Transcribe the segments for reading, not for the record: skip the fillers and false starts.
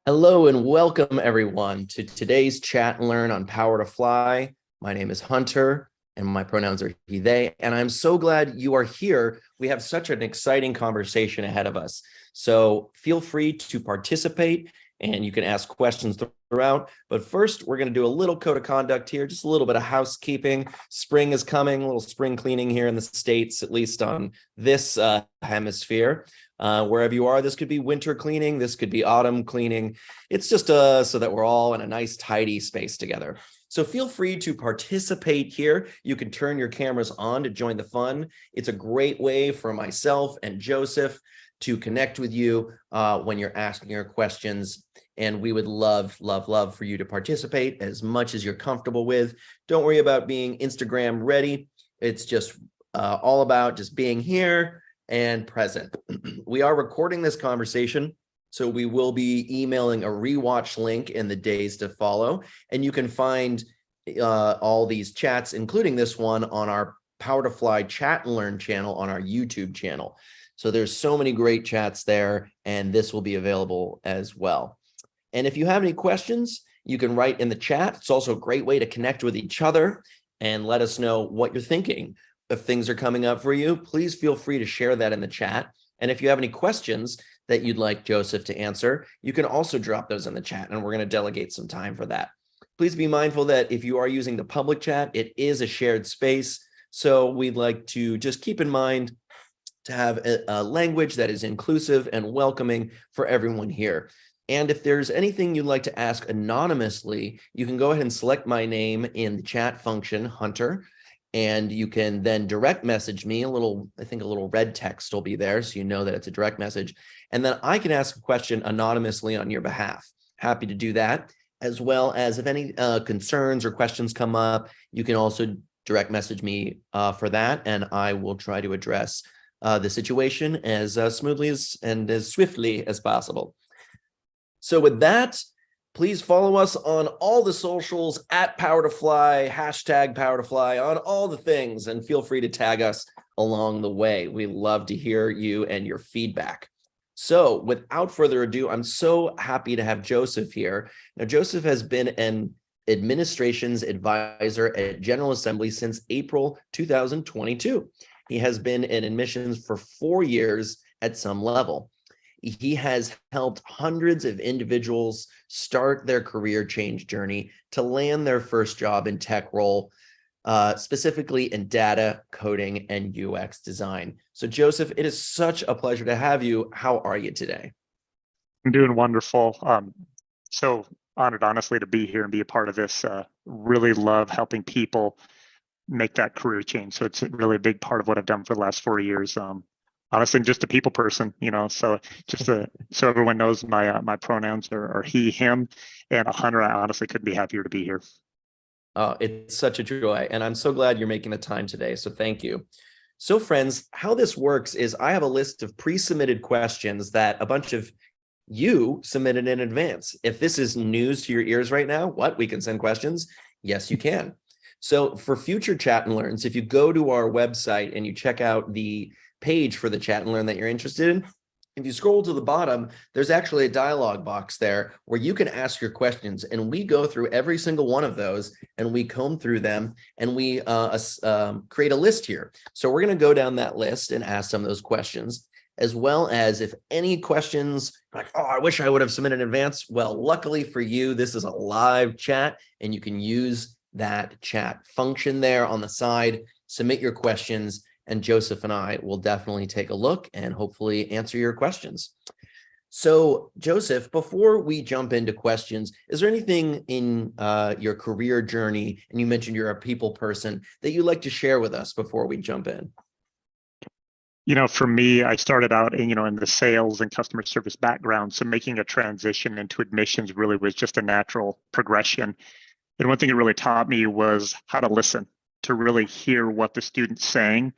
Hello and welcome everyone to today's chat and learn on Power to Fly. My name is Hunter and my pronouns are he, they, and I'm so glad you are here. We have such an exciting conversation ahead of us. So feel free to participate and you can ask questions throughout. But first, we're going to do a little code of conduct here, just a little bit of housekeeping. Spring is coming, a little spring cleaning here in the States, at least on this hemisphere. Wherever you are, this could be winter cleaning, this could be autumn cleaning. It's just so that we're all in a nice, tidy space together. So feel free to participate here. You can turn your cameras on to join the fun. It's a great way for myself and Joseph to connect with you when you're asking your questions. And we would love for you to participate as much as you're comfortable with. Don't worry about being Instagram ready. It's just all about just being here and present. We are recording this conversation, so we will be emailing a rewatch link in the days to follow, and you can find all these chats, including this one, on our Power to Fly Chat and Learn channel on our YouTube channel. So there's so many great chats there, and this will be available as well. And if you have any questions, you can write in the chat. It's also a great way to connect with each other and let us know what you're thinking. If things are coming up for you, please feel free to share that in the chat. And if you have any questions that you'd like Joseph to answer, you can also drop those in the chat, and we're going to delegate some time for that. Please be mindful that if you are using the public chat, it is a shared space. So we'd like to just keep in mind to have a language that is inclusive and welcoming for everyone here. And if there's anything you'd like to ask anonymously, you can go ahead and select my name in the chat function, Hunter. And you can then direct message me I think a little red text will be there, so you know that it's a direct message. And then I can ask a question anonymously on your behalf. Happy to do that, as well as if any concerns or questions come up, you can also direct message me for that, and I will try to address the situation as smoothly and as swiftly as possible. So with that, please follow us on all the socials at Power to Fly, hashtag Power to Fly on all the things, and feel free to tag us along the way. We love to hear you and your feedback. So without further ado, I'm so happy to have Joseph here. Now, Joseph has been an administration's advisor at General Assembly since April 2022. He has been in admissions for 4 years at some level. He has helped hundreds of individuals start their career change journey to land their first job in tech role, specifically in data, coding, and UX design. So Joseph, it is such a pleasure to have you. How are you today? I'm doing wonderful. So honored, honestly, to be here and be a part of this. Really love helping people make that career change. So it's really a big part of what I've done for the last 4 years. Honestly, just a people person, so just so everyone knows my pronouns are he, him, and Hunter. I honestly couldn't be happier to be here. It's such a joy, and I'm so glad you're making the time today, so thank you. So friends, how this works is I have a list of pre-submitted questions that a bunch of you submitted in advance. If this is news to your ears right now, we can send questions? Yes, you can. So for future Chat and Learns, if you go to our website and you check out the page for the Chat and Learn that you're interested in, if you scroll to the bottom, there's actually a dialog box there where you can ask your questions, and we go through every single one of those and we comb through them, and we create a list here. So we're going to go down that list and ask some of those questions, as well as if any questions like, oh, I wish I would have submitted in advance. Well, luckily for you, this is a live chat, and you can use that chat function there on the side, submit your questions, and Joseph and I will definitely take a look and hopefully answer your questions. So Joseph, before we jump into questions, is there anything in your career journey, and you mentioned you're a people person, that you'd like to share with us before we jump in? For me, I started out in the sales and customer service background. So making a transition into admissions really was just a natural progression. And one thing it really taught me was how to listen, to really hear what the student's saying.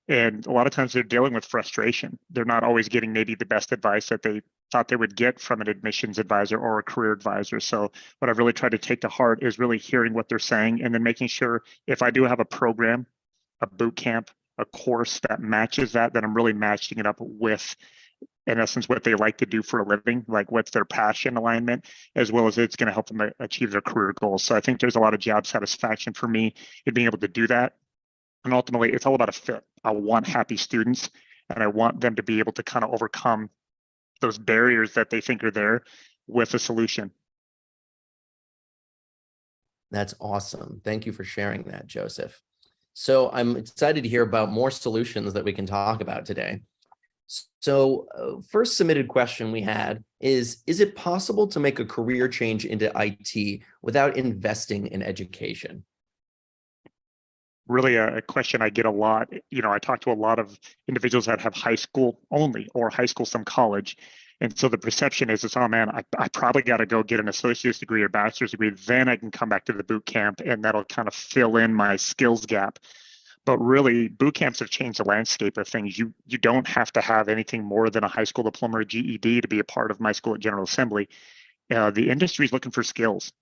And a lot of times they're dealing with frustration. They're not always getting maybe the best advice that they thought they would get from an admissions advisor or a career advisor. So what I've really tried to take to heart is really hearing what they're saying, and then making sure if I do have a program, a boot camp, a course that matches that, then I'm really matching it up with in essence, what they like to do for a living, like what's their passion alignment, as well as it's going to help them achieve their career goals. So I think there's a lot of job satisfaction for me in being able to do that. And ultimately, it's all about a fit. I want happy students, and I want them to be able to kind of overcome those barriers that they think are there with a solution. That's awesome. Thank you for sharing that, Joseph. So I'm excited to hear about more solutions that we can talk about today. So first submitted question we had is it possible to make a career change into IT without investing in education? Really a question I get a lot. I talk to a lot of individuals that have high school only or high school, some college. And so the perception is, oh man, I probably got to go get an associate's degree or bachelor's degree. Then I can come back to the boot camp and that'll kind of fill in my skills gap. But really, boot camps have changed the landscape of things. You don't have to have anything more than a high school diploma or GED to be a part of my school at General Assembly. The industry is looking for skills.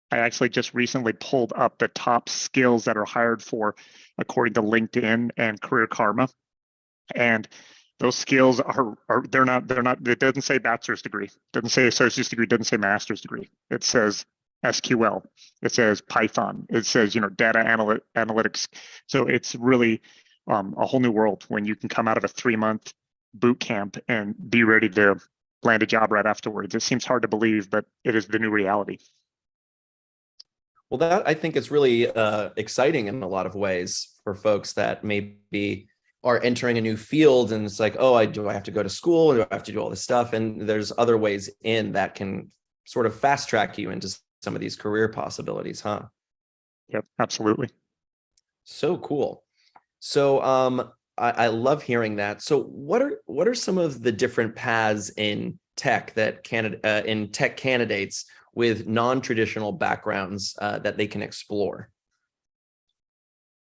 I actually just recently pulled up the top skills that are hired for according to LinkedIn and Career Karma. And those skills are they're not, it doesn't say bachelor's degree, doesn't say associate's degree, doesn't say master's degree. It says SQL, it says Python, it says, data analytics. So it's really a whole new world when you can come out of a 3-month boot camp and be ready to land a job right afterwards. It seems hard to believe, but it is the new reality. Well, that I think is really exciting in a lot of ways for folks that maybe are entering a new field and it's like, oh, do I have to go to school? Do I have to do all this stuff? And there's other ways in that can sort of fast track you into some of these career possibilities, huh? Yep, absolutely. So cool. So I love hearing that. So what are some of the different paths in tech that tech candidates with non-traditional backgrounds that they can explore?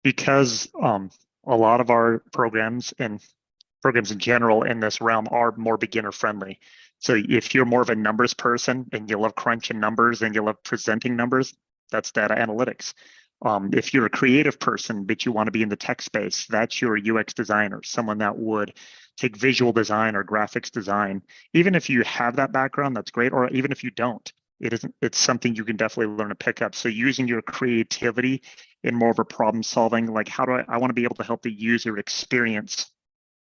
Because a lot of our programs and programs in general in this realm are more beginner friendly. So if you're more of a numbers person and you love crunching numbers and you love presenting numbers, that's data analytics. If you're a creative person, but you want to be in the tech space, that's your UX designer, someone that would take visual design or graphics design. Even if you have that background, that's great. Or even if you don't, it's something you can definitely learn to pick up. So using your creativity in more of a problem solving, like how do I want to be able to help the user experience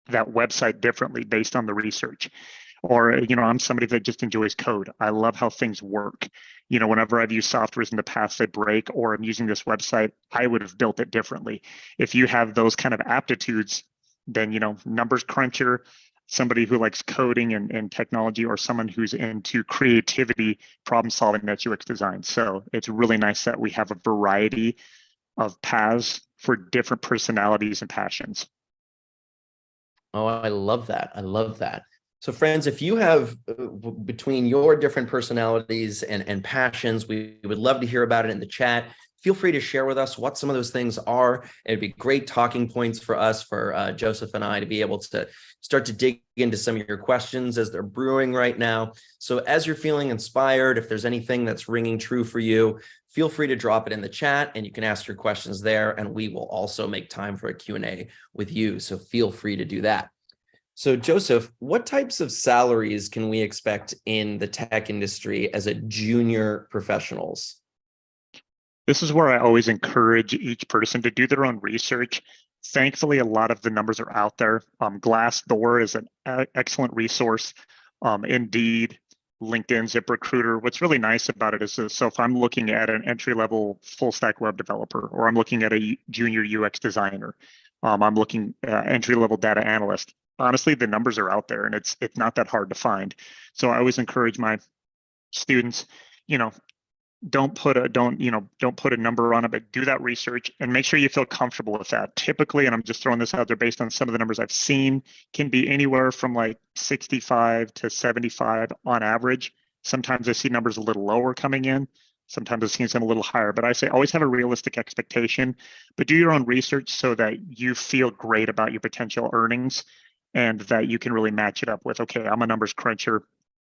that website differently based on the research. Or, I'm somebody that just enjoys code. I love how things work. Whenever I've used softwares in the past that break, or I'm using this website, I would have built it differently. If you have those kind of aptitudes, then, numbers cruncher, somebody who likes coding and technology, or someone who's into creativity, problem solving, that's UX design. So it's really nice that we have a variety of paths for different personalities and passions. Oh, I love that. I love that. So friends, if you have between your different personalities and passions, we would love to hear about it in the chat. Feel free to share with us what some of those things are. It'd be great talking points for us, for Joseph and I, to be able to start to dig into some of your questions as they're brewing right now. So as you're feeling inspired, if there's anything that's ringing true for you, feel free to drop it in the chat and you can ask your questions there. And we will also make time for a Q&A with you. So feel free to do that. So Joseph, what types of salaries can we expect in the tech industry as a junior professionals? This is where I always encourage each person to do their own research. Thankfully, a lot of the numbers are out there. Glassdoor is an excellent resource. Indeed, LinkedIn, ZipRecruiter. What's really nice about it is, so if I'm looking at an entry-level full-stack web developer, or I'm looking at a junior UX designer, I'm looking at entry-level data analyst. Honestly, the numbers are out there, and it's not that hard to find. So I always encourage my students, don't put a number on it, but do that research and make sure you feel comfortable with that. Typically, and I'm just throwing this out there based on some of the numbers I've seen, can be anywhere from like 65 to 75 on average. Sometimes I see numbers a little lower coming in. Sometimes I've seen some a little higher, but I say always have a realistic expectation, but do your own research so that you feel great about your potential earnings and that you can really match it up with, okay, I'm a numbers cruncher.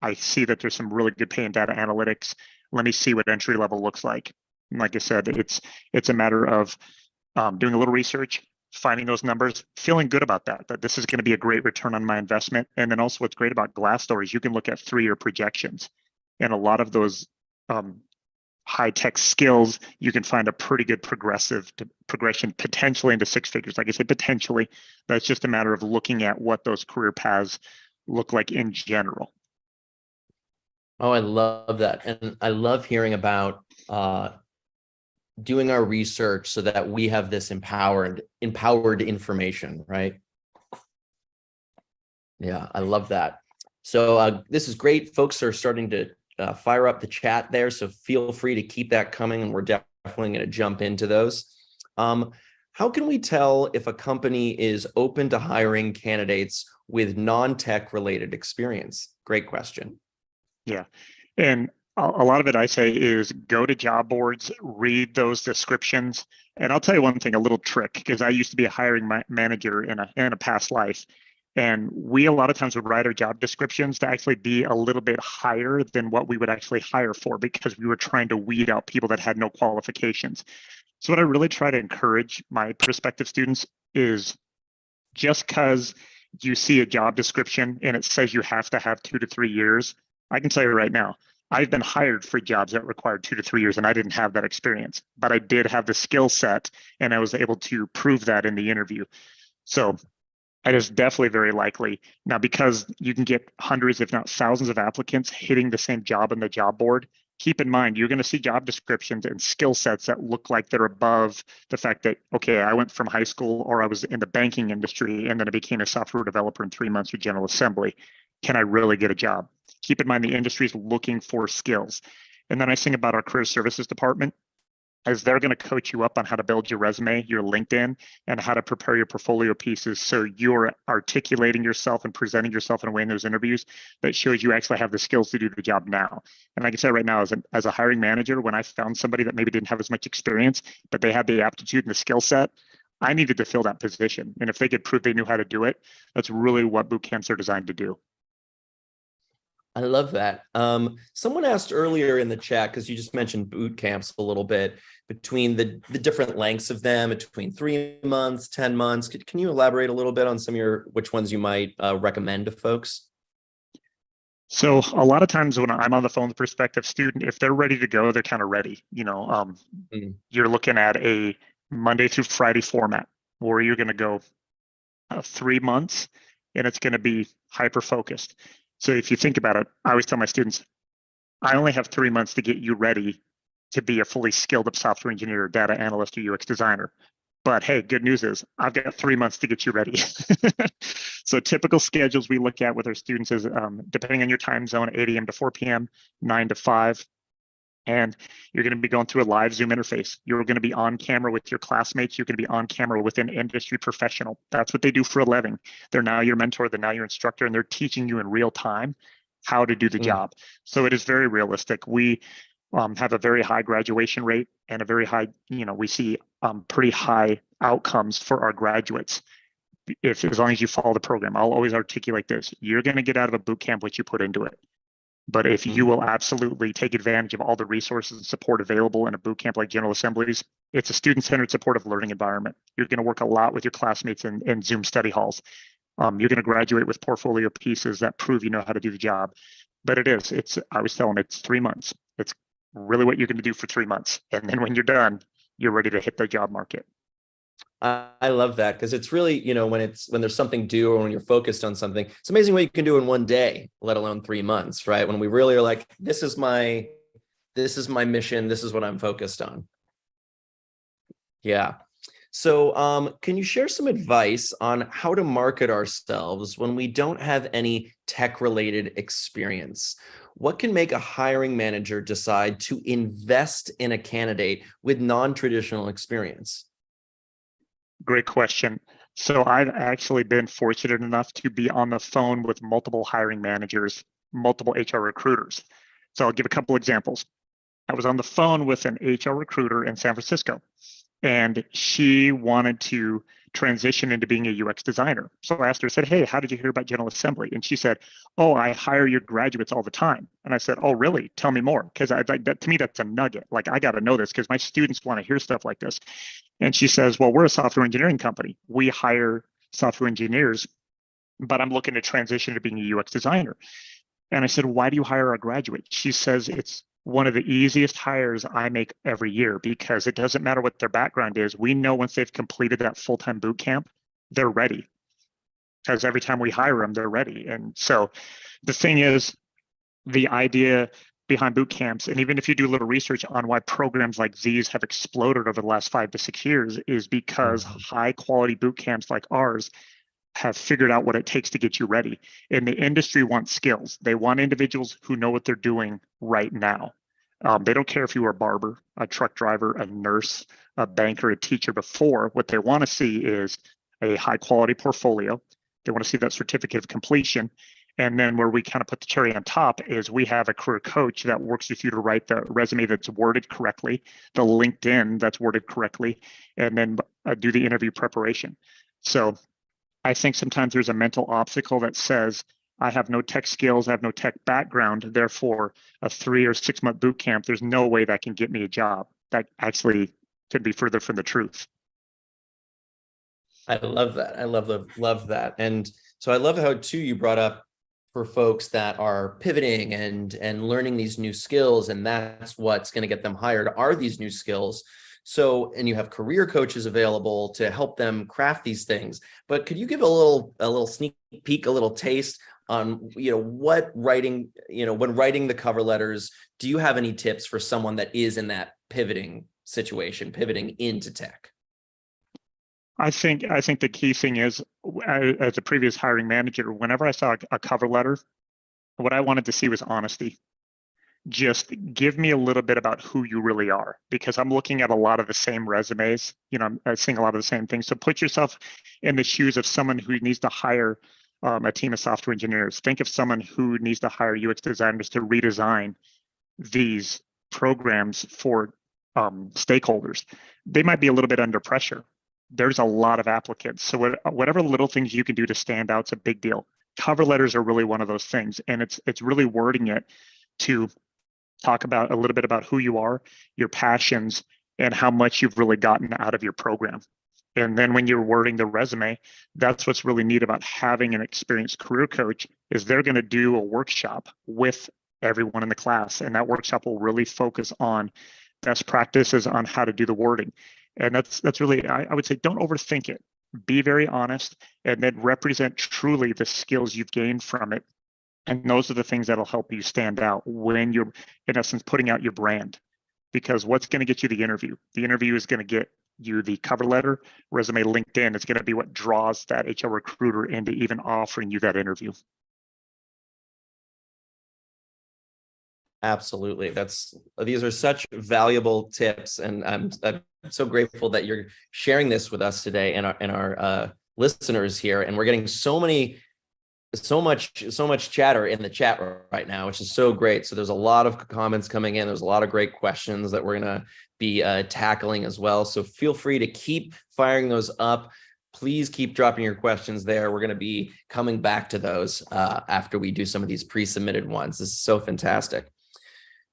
I see that there's some really good pay in data analytics. Let me see what entry level looks like. And like I said, it's a matter of doing a little research, finding those numbers, feeling good about that this is going to be a great return on my investment. And then also what's great about Glassdoor is you can look at 3-year projections. And a lot of those high-tech skills, you can find a pretty good progression potentially into 6 figures. Like I said, potentially. That's just a matter of looking at what those career paths look like in general. Oh, I love that. And I love hearing about doing our research so that we have this empowered information, right? Yeah, I love that. So this is great. Folks are starting to fire up the chat there, so feel free to keep that coming, and we're definitely going to jump into those. How can we tell if a company is open to hiring candidates with non-tech related experience? Great question. Yeah, and a lot of it I say is go to job boards, read those descriptions. And I'll tell you one thing, a little trick, because I used to be a hiring manager in a past life. And we a lot of times would write our job descriptions to actually be a little bit higher than what we would actually hire for, because we were trying to weed out people that had no qualifications. So what I really try to encourage my prospective students is, just because you see a job description and it says you have to have 2 to 3 years, I can tell you right now, I've been hired for jobs that required 2 to 3 years, and I didn't have that experience, but I did have the skill set, and I was able to prove that in the interview. So it is definitely very likely. Now, because you can get hundreds, if not thousands of applicants hitting the same job on the job board, keep in mind, you're going to see job descriptions and skill sets that look like they're above the fact that, okay, I went from high school, or I was in the banking industry, and then I became a software developer in 3 months with General Assembly. Can I really get a job? Keep in mind, the industry is looking for skills. And then I think about our career services department, as they're going to coach you up on how to build your resume, your LinkedIn, and how to prepare your portfolio pieces so you're articulating yourself and presenting yourself in a way in those interviews that shows you actually have the skills to do the job now. And like I said, right now, as a hiring manager, when I found somebody that maybe didn't have as much experience, but they had the aptitude and the skill set, I needed to fill that position. And if they could prove they knew how to do it, that's really what boot camps are designed to do. I love that. Someone asked earlier in the chat, because you just mentioned boot camps a little bit, between the different lengths of them, between 3 months, 10 months. Can you elaborate a little bit on which ones you might recommend to folks? So a lot of times when I'm on the phone with a prospective student, if they're ready to go, they're kind of ready. You're looking at a Monday through Friday format, where you're going to go 3 months, and it's going to be hyper focused. So if you think about it, I always tell my students, I only have 3 months to get you ready to be a fully skilled up software engineer, data analyst, or UX designer. But hey, good news is I've got 3 months to get you ready. So typical schedules we look at with our students is, depending on your time zone, 8 a.m. to 4 p.m., 9 to 5. And you're going to be going through a live Zoom interface. You're going to be on camera with your classmates. You're going to be on camera with an industry professional. That's what they do for a living. They're now your mentor. They're now your instructor, and they're teaching you in real time how to do the job. So it is very realistic. We have a very high graduation rate and a very high, we see pretty high outcomes for our graduates. As long as you follow the program, I'll always articulate this. You're going to get out of a boot camp what you put into it. But if you will absolutely take advantage of all the resources and support available in a boot camp like General Assembly's, it's a student-centered supportive learning environment. You're going to work a lot with your classmates in Zoom study halls. You're going to graduate with portfolio pieces that prove you know how to do the job. But I always tell them it's 3 months. It's really what you're going to do for 3 months. And then when you're done, you're ready to hit the job market. I love that, because it's really, when there's something due, or when you're focused on something, it's amazing what you can do in 1 day, let alone 3 months, right? When we really are like, this is my mission, this is what I'm focused on. Yeah. So can you share some advice on how to market ourselves when we don't have any tech-related experience? What can make a hiring manager decide to invest in a candidate with non-traditional experience? Great question. So I've actually been fortunate enough to be on the phone with multiple hiring managers, multiple HR recruiters. So I'll give a couple examples. I was on the phone with an HR recruiter in San Francisco, and she wanted to transition into being a UX designer. So I asked her, I said, hey, how did you hear about General Assembly? And she said, oh, I hire your graduates all the time. And I said, oh, really? Tell me more. Because that, to me, that's a nugget. Like, I got to know this because my students want to hear stuff like this. And she says, well, we're a software engineering company. We hire software engineers, but I'm looking to transition to being a UX designer. And I said, why do you hire our graduates? She says, it's one of the easiest hires I make every year because it doesn't matter what their background is. We know once they've completed that full-time boot camp, they're ready. Because every time we hire them, they're ready. And so the thing is, the idea behind boot camps, and even if you do a little research on why programs like these have exploded over the last 5 to 6 years, is because high quality boot camps like ours have figured out what it takes to get you ready. And the industry wants skills. They want individuals who know what they're doing right now. They don't care if you were a barber, a truck driver, a nurse, a banker, a teacher before. What they want to see is a high quality portfolio. They want to see that certificate of completion. And then where we kind of put the cherry on top is we have a career coach that works with you to write the resume that's worded correctly, the LinkedIn that's worded correctly, and then do the interview preparation. So I think sometimes there's a mental obstacle that says, I have no tech skills, I have no tech background, therefore a 3 or 6 month boot camp, there's no way that can get me a job. That actually could be further from the truth. I love that. I love that. And so I love how too you brought up for folks that are pivoting and learning these new skills, and that's what's going to get them hired are these new skills. So, and you have career coaches available to help them craft these things. But could you give a little sneak peek, a little taste on, what writing, when writing the cover letters, do you have any tips for someone that is in that pivoting situation, pivoting into tech? I think the key thing is, as a previous hiring manager, whenever I saw a cover letter, what I wanted to see was honesty. Just give me a little bit about who you really are, because I'm looking at a lot of the same resumes. I'm seeing a lot of the same things. So put yourself in the shoes of someone who needs to hire a team of software engineers. Think of someone who needs to hire UX designers to redesign these programs for stakeholders. They might be a little bit under pressure. There's a lot of applicants. So whatever little things you can do to stand out is a big deal. Cover letters are really one of those things. And it's really wording it to talk about a little bit about who you are, your passions, and how much you've really gotten out of your program. And then when you're wording the resume, that's what's really neat about having an experienced career coach is they're going to do a workshop with everyone in the class. And that workshop will really focus on best practices on how to do the wording. And that's really, I would say, don't overthink it. Be very honest, and then represent truly the skills you've gained from it. And those are the things that'll help you stand out when you're, in essence, putting out your brand. Because what's going to get you the interview? The interview is going to get you the cover letter, resume, LinkedIn. It's going to be what draws that HR recruiter into even offering you that interview. Absolutely. These are such valuable tips, and I'm so grateful that you're sharing this with us today and our listeners here. And we're getting so much chatter in the chat right now, which is so great. So there's a lot of comments coming in. There's a lot of great questions that we're going to be tackling as well. So feel free to keep firing those up. Please keep dropping your questions there. We're going to be coming back to those after we do some of these pre-submitted ones. This is so fantastic.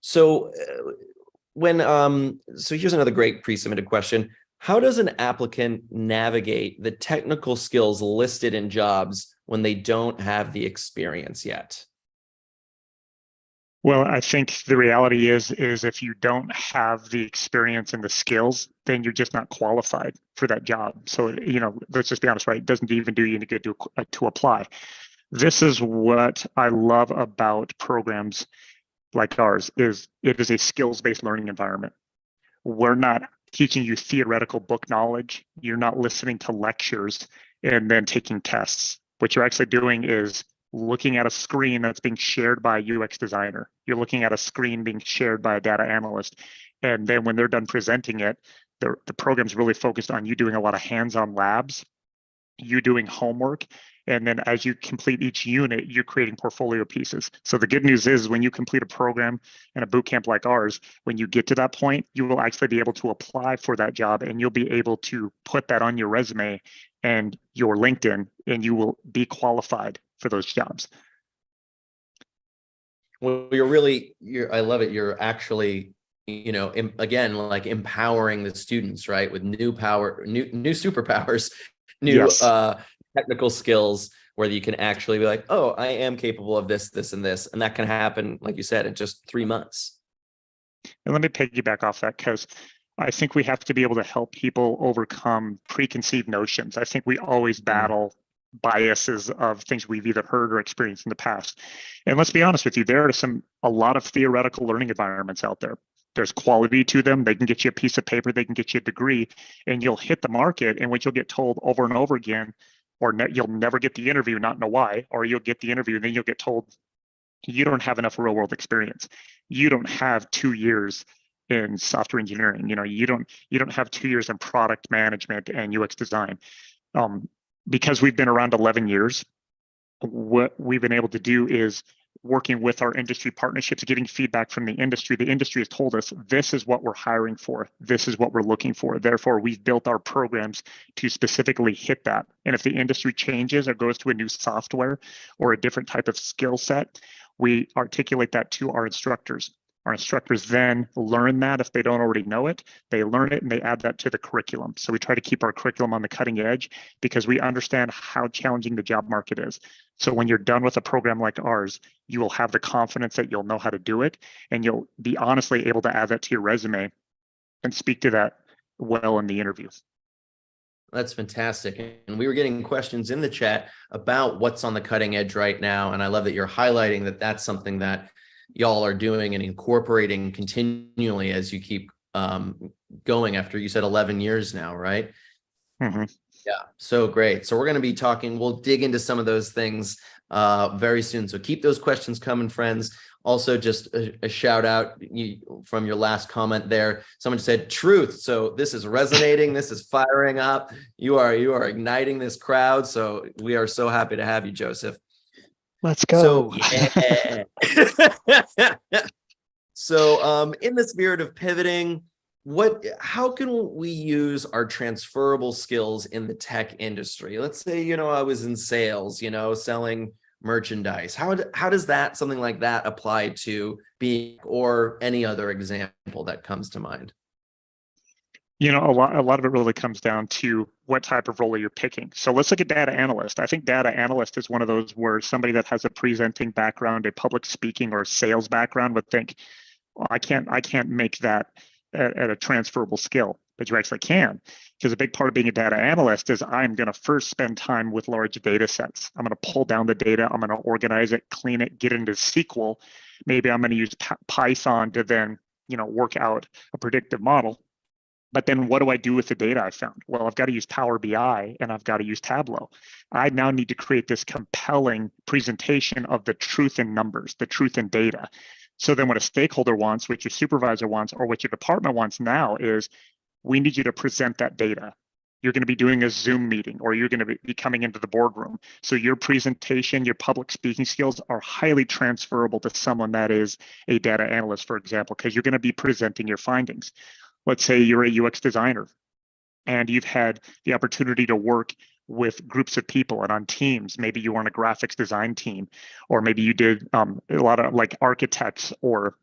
So so here's another great pre-submitted question. How does an applicant navigate the technical skills listed in jobs when they don't have the experience yet? Well, I think the reality is if you don't have the experience and the skills, then you're just not qualified for that job. So, let's just be honest, right? It doesn't even do you any good to apply. This is what I love about programs like ours is it is a skills-based learning environment. We're not teaching you theoretical book knowledge. You're not listening to lectures and then taking tests. What you're actually doing is looking at a screen that's being shared by a UX designer. You're looking at a screen being shared by a data analyst. And then when they're done presenting it, the program's really focused on you doing a lot of hands-on labs you doing homework. And then as you complete each unit, you're creating portfolio pieces. So the good news is when you complete a program and a boot camp like ours, when you get to that point, you will actually be able to apply for that job, and you'll be able to put that on your resume and your LinkedIn, and you will be qualified for those jobs. Well, I love it. You're actually, again, like empowering the students, right? With new power, new superpowers, new Yes. Technical skills, where you can actually be like, oh, I am capable of this, this, and this. And that can happen, like you said, in just 3 months. And let me piggyback off that, because I think we have to be able to help people overcome preconceived notions. I think we always battle biases of things we've either heard or experienced in the past. And let's be honest with you, there are a lot of theoretical learning environments out there. There's quality to them. They can get you a piece of paper, they can get you a degree, and you'll hit the market, and what you'll get told over and over again, or you'll never get the interview, not know why, or you'll get the interview and then you'll get told you don't have enough real world experience. You don't have 2 years in software engineering. You don't have 2 years in product management and UX design. Because we've been around 11 years, what we've been able to do is working with our industry partnerships, getting feedback from the industry. The industry has told us this is what we're hiring for. This is what we're looking for. Therefore, we've built our programs to specifically hit that. And if the industry changes or goes to a new software or a different type of skill set, we articulate that to our instructors. Our instructors then learn that if they don't already know it, they learn it and they add that to the curriculum. So we try to keep our curriculum on the cutting edge because we understand how challenging the job market is. So when you're done with a program like ours, you will have the confidence that you'll know how to do it, and you'll be honestly able to add that to your resume and speak to that well in the interview. That's fantastic. And we were getting questions in the chat about what's on the cutting edge right now. And I love that you're highlighting that that's something that y'all are doing and incorporating continually as you keep going after, you said 11 years now, right? Mm-hmm. Yeah, so great. So we're going to be talking, we'll dig into some of those things very soon. So keep those questions coming, friends. Also, just a shout out from your last comment there. Someone said truth. So this is resonating. This is firing up. You are igniting this crowd. So we are so happy to have you, Joseph. Let's go. So, yeah. So in the spirit of pivoting, how can we use our transferable skills in the tech industry? Let's say, I was in sales, selling merchandise. How does something like that apply to being, or any other example that comes to mind? A lot of it really comes down to what type of role you're picking. So let's look at data analyst. I think data analyst is one of those where somebody that has a presenting background, a public speaking or sales background would think, well, I can't make that at a transferable skill, but you actually can, because a big part of being a data analyst is I'm going to first spend time with large data sets. I'm going to pull down the data. I'm going to organize it, clean it, get into SQL. Maybe I'm going to use Python to then, work out a predictive model. But then what do I do with the data I found? Well, I've got to use Power BI and I've got to use Tableau. I now need to create this compelling presentation of the truth in numbers, the truth in data. So then what a stakeholder wants, what your supervisor wants, or what your department wants now is, we need you to present that data. You're going to be doing a Zoom meeting, or you're going to be coming into the boardroom. So your presentation, your public speaking skills are highly transferable to someone that is a data analyst, for example, because you're going to be presenting your findings. Let's say you're a UX designer and you've had the opportunity to work with groups of people and on teams. Maybe you were on a graphics design team, or maybe you did a lot of like architects or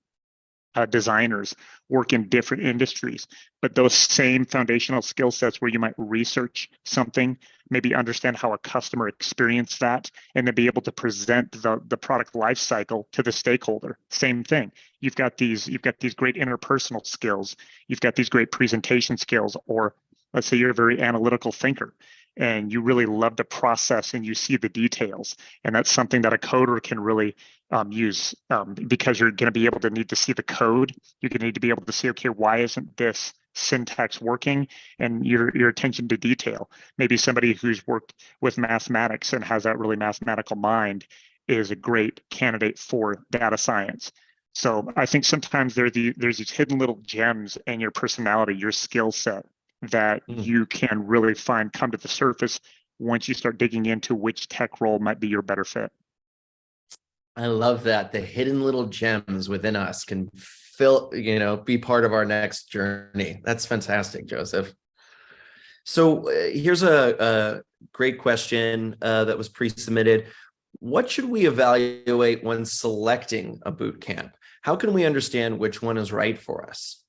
designers work in different industries, but those same foundational skill sets where you might research something, maybe understand how a customer experienced that, and then be able to present the product life cycle to the stakeholder. Same thing. You've got these great interpersonal skills. You've got these great presentation skills, or let's say you're a very analytical thinker and you really love to process and you see the details. And that's something that a coder can really use because you're going to be able to need to see the code. You're going to need to be able to see, okay, why isn't this syntax working? And your attention to detail. Maybe somebody who's worked with mathematics and has that really mathematical mind is a great candidate for data science. So I think sometimes there's these hidden little gems in your personality, your skill set, that you can really come to the surface once you start digging into which tech role might be your better fit. I love that. The hidden little gems within us can be part of our next journey. That's fantastic, Joseph. So here's a great question that was pre-submitted. What should we evaluate when selecting a boot camp? How can we understand which one is right for us?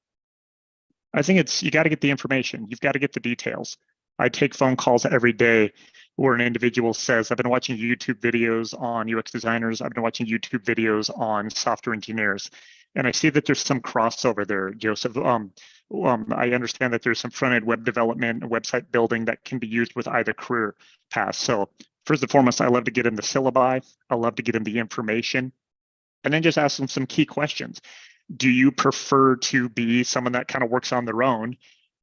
I think you got to get the information. You've got to get the details. I take phone calls every day where an individual says, I've been watching YouTube videos on UX designers. I've been watching YouTube videos on software engineers. And I see that there's some crossover there, Joseph. I understand that there's some front-end web development and website building that can be used with either career path. So first and foremost, I love to get in the syllabi. I love to get in the information and then just ask them some key questions. Do you prefer to be someone that kind of works on their own?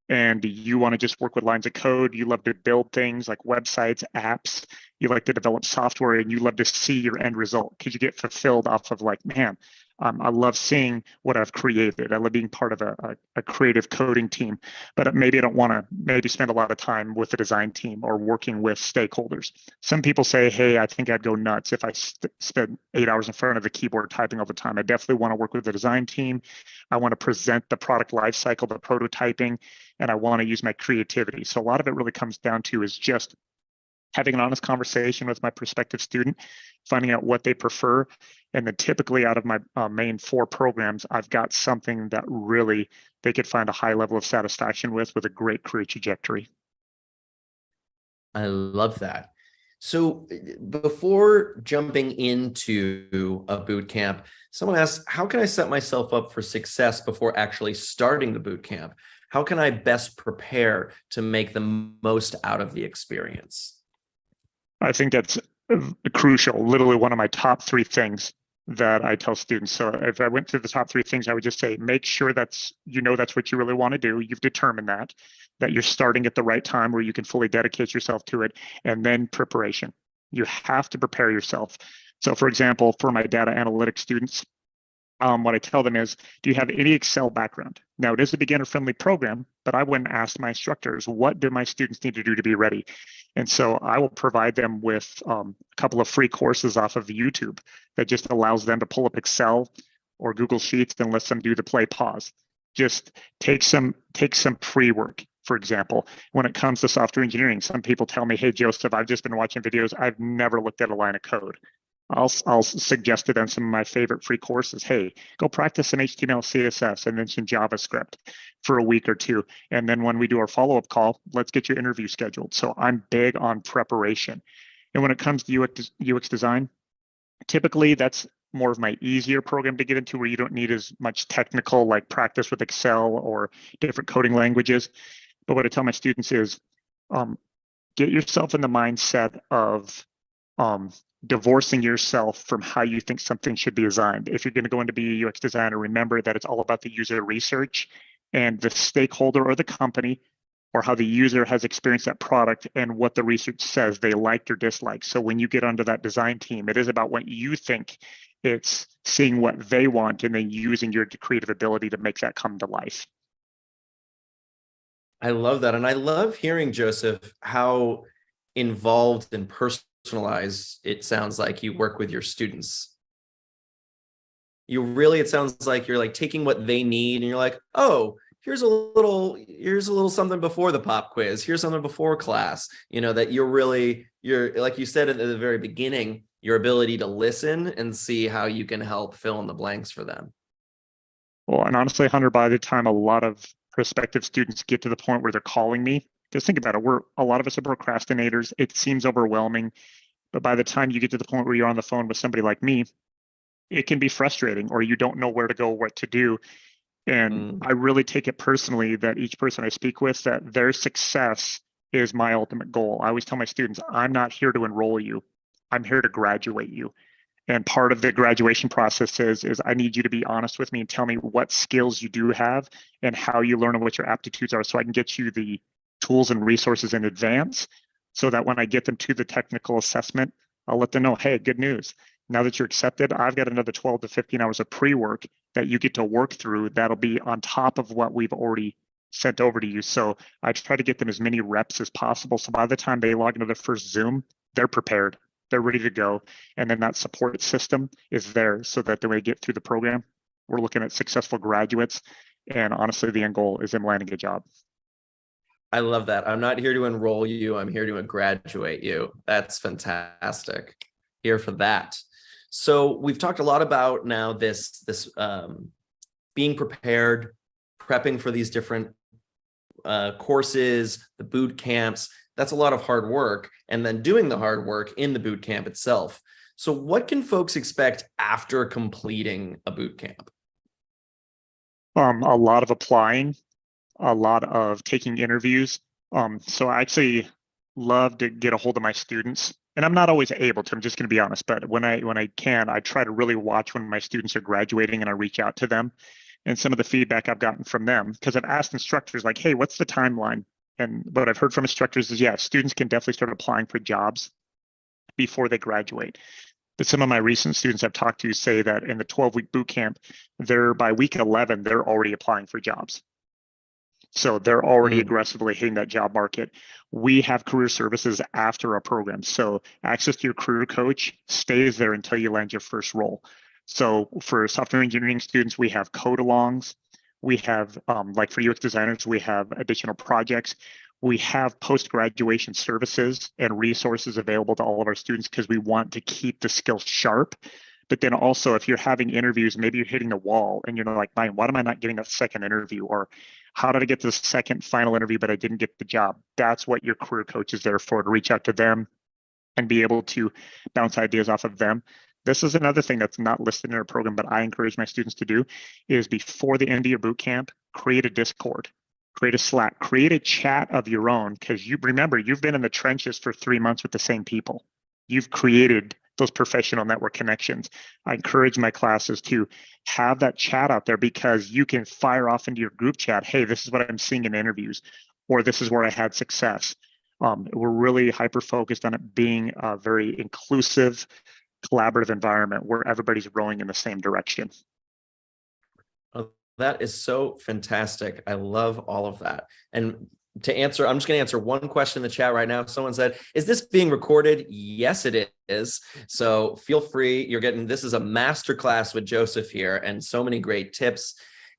And you want to just work with lines of code? You love to build things like websites, apps. You like to develop software, and you love to see your end result because you get fulfilled off of like, man, I love seeing what I've created. I love being part of a creative coding team, but maybe I don't want to maybe spend a lot of time with the design team or working with stakeholders. Some people say, hey, I think I'd go nuts if I spend 8 hours in front of the keyboard typing all the time. I definitely want to work with the design team. I want to present the product lifecycle, the prototyping, and I want to use my creativity. So a lot of it really comes down to is just having an honest conversation with my prospective student, finding out what they prefer. And then typically out of my main 4 programs, I've got something that really they could find a high level of satisfaction with a great career trajectory. I love that. So before jumping into a boot camp, someone asked, how can I set myself up for success before actually starting the boot camp? How can I best prepare to make the most out of the experience? I think that's crucial. Literally one of my top 3 things that I tell students. So if I went through the top 3 things, I would just say, make sure that's what you really want to do. You've determined that you're starting at the right time where you can fully dedicate yourself to it. And then preparation. You have to prepare yourself. So for example, for my data analytics students, what I tell them is, do you have any Excel background? Now, it is a beginner-friendly program, but I went and asked my instructors, what do my students need to do to be ready? And so I will provide them with a couple of free courses off of YouTube that just allows them to pull up Excel or Google Sheets and lets them do the play pause. Just take some pre-work. For example, when it comes to software engineering, some people tell me, hey, Joseph, I've just been watching videos. I've never looked at a line of code. I'll suggest to them some of my favorite free courses. Hey, go practice some HTML, CSS, and then some JavaScript for a week or 2. And then when we do our follow-up call, let's get your interview scheduled. So I'm big on preparation. And when it comes to UX design, typically that's more of my easier program to get into where you don't need as much technical like practice with Excel or different coding languages. But what I tell my students is get yourself in the mindset of divorcing yourself from how you think something should be designed. If you're going to go into be a UX designer, remember that it's all about the user research and the stakeholder or the company or how the user has experienced that product and what the research says they liked or disliked. So when you get onto that design team, it is about what you think. It's seeing what they want and then using your creative ability to make that come to life. I love that. And I love hearing, Joseph, how involved and personalized it sounds like you work with your students. It sounds like you're like taking what they need and you're like, oh, here's a little something before the pop quiz. Here's something before class, that you're like you said at the very beginning, your ability to listen and see how you can help fill in the blanks for them. Well, and honestly, Hunter, by the time a lot of prospective students get to the point where they're calling me, just think about it. A lot of us are procrastinators. It seems overwhelming, but by the time you get to the point where you're on the phone with somebody like me, it can be frustrating or you don't know where to go, what to do. And I really take it personally that each person I speak with, that their success is my ultimate goal. I always tell my students, I'm not here to enroll you. I'm here to graduate you. And part of the graduation process is I need you to be honest with me and tell me what skills you do have and how you learn and what your aptitudes are so I can get you the tools and resources in advance so that when I get them to the technical assessment, I'll let them know, hey, good news. Now that you're accepted, I've got another 12 to 15 hours of pre-work that you get to work through. That'll be on top of what we've already sent over to you. So I try to get them as many reps as possible. So by the time they log into their first Zoom, they're prepared, they're ready to go. And then that support system is there so that when they get through the program, we're looking at successful graduates. And honestly, the end goal is them landing a job. I love that. I'm not here to enroll you. I'm here to graduate you. That's fantastic. Here for that. So we've talked a lot about now this being prepared, prepping for these different courses, the boot camps. That's a lot of hard work, and then doing the hard work in the boot camp itself. So what can folks expect after completing a boot camp? A lot of applying, a lot of taking interviews. So I actually love to get a hold of my students, and I'm not always able to, I'm just going to be honest, but when I can, I try to really watch when my students are graduating and I reach out to them. And some of the feedback I've gotten from them, because I've asked instructors like, hey, what's the timeline? And what I've heard from instructors is, yeah, students can definitely start applying for jobs before they graduate. But some of my recent students I've talked to say that in the 12-week boot camp, by week 11, they're already applying for jobs. So they're already aggressively hitting that job market. We have career services after our program. So access to your career coach stays there until you land your first role. So for software engineering students, we have code alongs. We have, like for UX designers, we have additional projects. We have post-graduation services and resources available to all of our students because we want to keep the skills sharp. But then also, if you're having interviews, maybe you're hitting the wall and you're like, man, why am I not getting that second interview? Or how did I get to the second final interview, but I didn't get the job? That's what your career coach is there for, to reach out to them and be able to bounce ideas off of them. This is another thing that's not listed in our program, but I encourage my students to do is before the end of your boot camp, create a Discord, create a Slack, create a chat of your own, because you remember you've been in the trenches for 3 months with the same people. You've created those professional network connections. I encourage my classes to have that chat out there because you can fire off into your group chat, hey, this is what I'm seeing in interviews, or this is where I had success. We're really hyper-focused on it being a very inclusive, collaborative environment where everybody's rowing in the same direction. Oh, that is so fantastic. I love all of that. And to answer, I'm just going to answer one question in the chat right now. Someone said, is this being recorded? Yes, it is. So feel free. This is a masterclass with Joseph here, and so many great tips.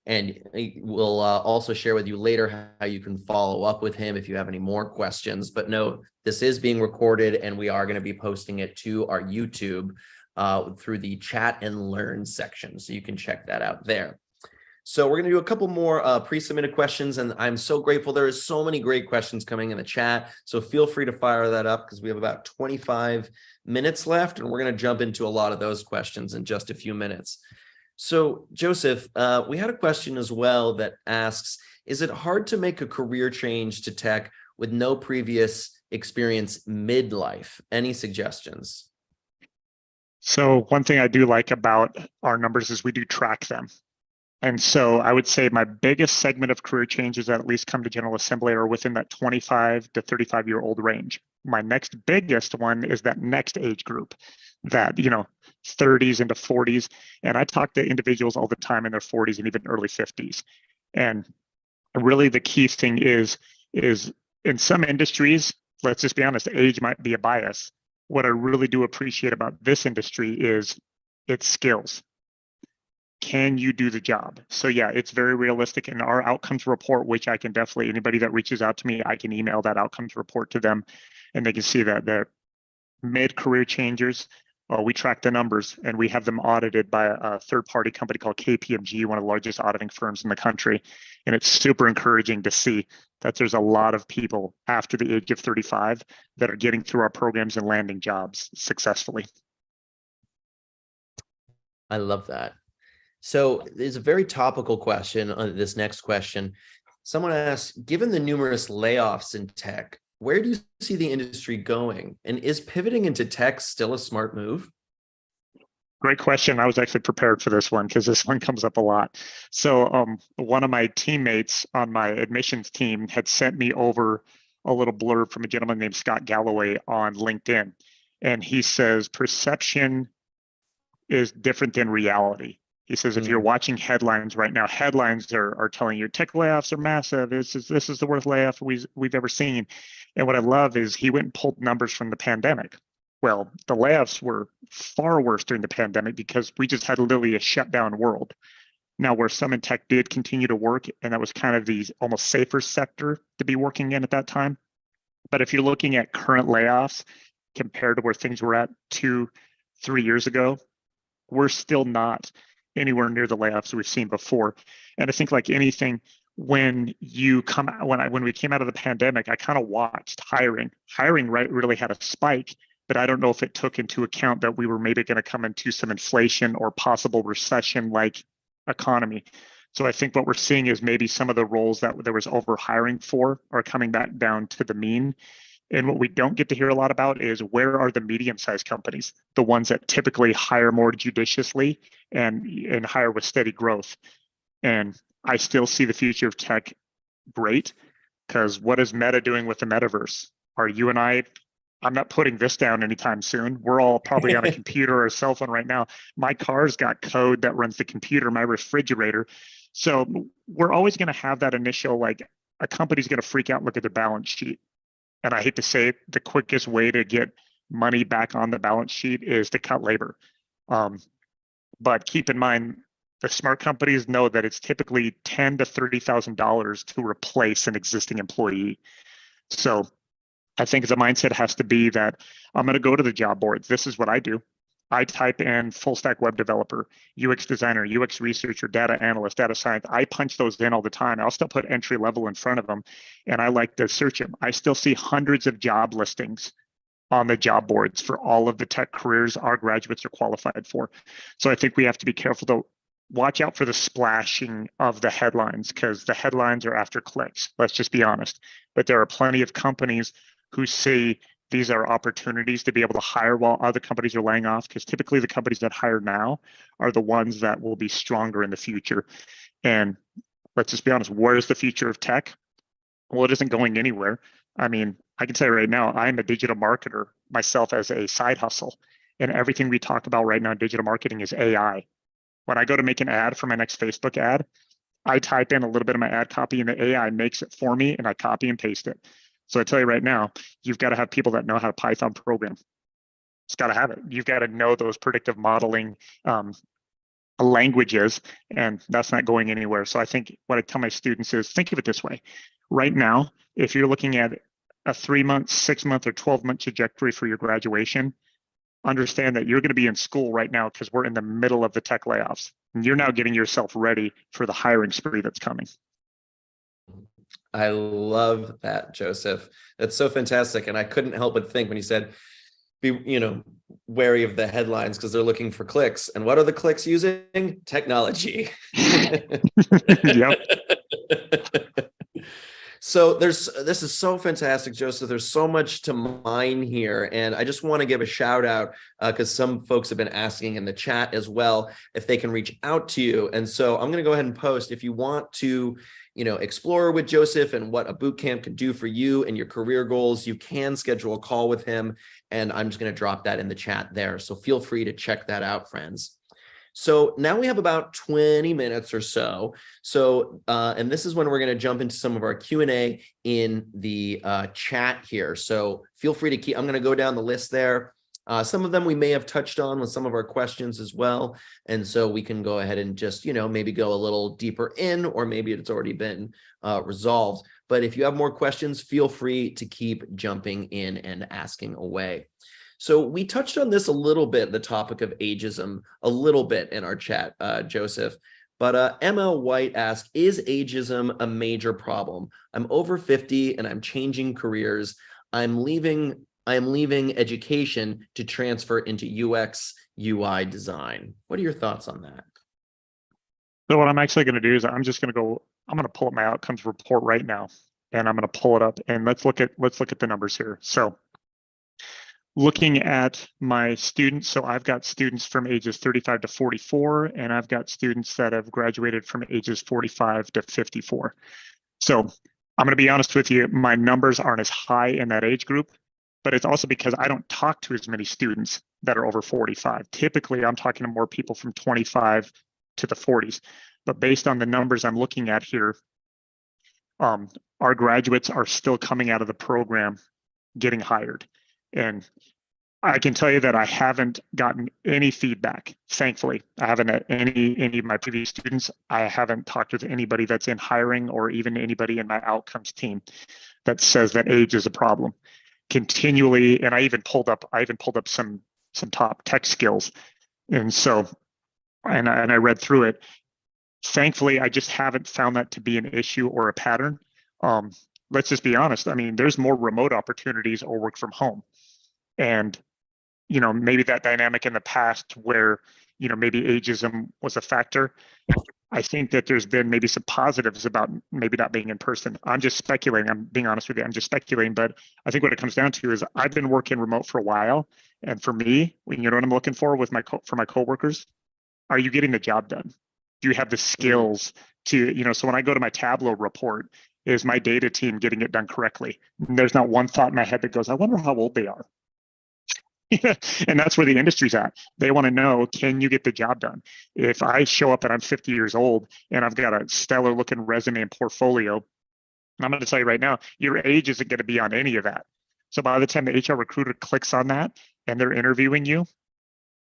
And we'll also share with you later how you can follow up with him if you have any more questions. But no, this is being recorded, and we are going to be posting it to our YouTube through the chat and learn section. So you can check that out there. So we're going to do a couple more pre-submitted questions, and I'm so grateful. There is so many great questions coming in the chat. So feel free to fire that up because we have about 25 minutes left, and we're going to jump into a lot of those questions in just a few minutes. So Joseph, we had a question as well that asks, is it hard to make a career change to tech with no previous experience midlife? Any suggestions? So one thing I do like about our numbers is we do track them. And so I would say my biggest segment of career changes that at least come to General Assembly are within that 25 to 35-year-old range. My next biggest one is that next age group, that, 30s into 40s. And I talk to individuals all the time in their 40s and even early 50s. And really the key thing is in some industries, let's just be honest, age might be a bias. What I really do appreciate about this industry is its skills. Can you do the job? So yeah, it's very realistic. In our outcomes report, which I can definitely, anybody that reaches out to me, I can email that outcomes report to them, and they can see that they're mid-career changers. We track the numbers, and we have them audited by a third-party company called KPMG, one of the largest auditing firms in the country. And it's super encouraging to see that there's a lot of people after the age of 35 that are getting through our programs and landing jobs successfully. I love that. So there's a very topical question on this next question. Someone asked, given the numerous layoffs in tech, where do you see the industry going? And is pivoting into tech still a smart move? Great question. I was actually prepared for this one because this one comes up a lot. So one of my teammates on my admissions team had sent me over a little blurb from a gentleman named Scott Galloway on LinkedIn. And he says, perception is different than reality. He says, if you're watching headlines right now, headlines are telling you tech layoffs are massive. This is the worst layoff we've ever seen. And what I love is he went and pulled numbers from the pandemic. Well, the layoffs were far worse during the pandemic because we just had literally a shutdown world. Now, where some in tech did continue to work, and that was kind of the almost safer sector to be working in at that time. But if you're looking at current layoffs compared to where things were at 2-3 years ago, we're still not anywhere near the layoffs we've seen before. And I think, like anything, when we came out of the pandemic, I kind of watched hiring. Hiring really had a spike, but I don't know if it took into account that we were maybe going to come into some inflation or possible recession like economy. So I think what we're seeing is maybe some of the roles that there was over hiring for are coming back down to the mean. And what we don't get to hear a lot about is, where are the medium-sized companies, the ones that typically hire more judiciously and hire with steady growth. And I still see the future of tech great, because what is Meta doing with the metaverse? Are you and I'm not putting this down anytime soon. We're all probably on a computer or a cell phone right now. My car's got code that runs the computer, my refrigerator. So we're always going to have that initial, like, a company's going to freak out and look at their balance sheet. And I hate to say it, the quickest way to get money back on the balance sheet is to cut labor. But keep in mind, the smart companies know that it's typically $10,000 to $30,000 to replace an existing employee. So I think the mindset has to be that I'm going to go to the job boards. This is what I do. I type in full stack web developer, UX designer, UX researcher, data analyst, data science. I punch those in all the time. I'll still put entry level in front of them, and I like to search them. I still see hundreds of job listings on the job boards for all of the tech careers our graduates are qualified for. So I think we have to be careful to watch out for the splashing of the headlines, because the headlines are after clicks. Let's just be honest. But there are plenty of companies who say these are opportunities to be able to hire while other companies are laying off, because typically the companies that hire now are the ones that will be stronger in the future. And let's just be honest, where's the future of tech? Well, it isn't going anywhere. I mean, I can tell you right now, I'm a digital marketer myself as a side hustle. And everything we talk about right now in digital marketing is AI. When I go to make an ad for my next Facebook ad, I type in a little bit of my ad copy and the AI makes it for me, and I copy and paste it. So I tell you right now, you've got to have people that know how to Python program. It's got to have it. You've got to know those predictive modeling languages, and that's not going anywhere. So I think what I tell my students is, think of it this way. Right now, if you're looking at a 3-month, 6-month, or 12-month trajectory for your graduation, understand that you're going to be in school right now because we're in the middle of the tech layoffs. And you're now getting yourself ready for the hiring spree that's coming. I love that, Joseph. That's so fantastic. And I couldn't help but think when you said, be, wary of the headlines because they're looking for clicks. And what are the clicks using? Technology. Yep. So this is so fantastic, Joseph. There's so much to mine here. And I just want to give a shout out because some folks have been asking in the chat as well if they can reach out to you. And so I'm going to go ahead and post if you want to explore with Joseph and what a boot camp can do for you and your career goals. You can schedule a call with him, and I'm just going to drop that in the chat there. So feel free to check that out, friends. So now we have about 20 minutes or so. So, and this is when we're going to jump into some of our Q&A in the chat here. So feel free to keep, I'm going to go down the list there. Some of them we may have touched on with some of our questions as well. And so we can go ahead and just, maybe go a little deeper in, or maybe it's already been resolved. But if you have more questions, feel free to keep jumping in and asking away. So we touched on this a little bit, the topic of ageism, a little bit in our chat, Joseph. But ML White asked, is ageism a major problem? I'm over 50 and I'm changing careers. I'm leaving education to transfer into UX UI design. What are your thoughts on that? So what I'm actually going to do is I'm going to pull up my outcomes report right now, and I'm going to pull it up, and let's look at the numbers here. So looking at my students, so I've got students from ages 35 to 44, and I've got students that have graduated from ages 45 to 54. So I'm going to be honest with you, my numbers aren't as high in that age group, but it's also because I don't talk to as many students that are over 45. Typically, I'm talking to more people from 25 to the 40s. But based on the numbers I'm looking at here, our graduates are still coming out of the program getting hired. And I can tell you that I haven't gotten any feedback. Thankfully, I haven't had any of my previous students. I haven't talked with anybody that's in hiring or even anybody in my outcomes team that says that age is a problem. Continually, and I even pulled up some top tech skills, and so and I read through it. Thankfully, I just haven't found that to be an issue or a pattern. Let's just be honest. I mean, there's more remote opportunities or work from home, and maybe that dynamic in the past where maybe ageism was a factor. I think that there's been maybe some positives about maybe not being in person. I'm just speculating. I'm being honest with you. I'm just speculating, but I think what it comes down to is I've been working remote for a while, and for me, what I'm looking for with for my coworkers, are you getting the job done? Do you have the skills to, so when I go to my Tableau report, is my data team getting it done correctly? And there's not one thought in my head that goes, I wonder how old they are. And that's where the industry's at. They want to know, can you get the job done? If I show up and I'm 50 years old and I've got a stellar looking resume and portfolio, and I'm going to tell you right now, your age isn't going to be on any of that. So by the time the HR recruiter clicks on that and they're interviewing you,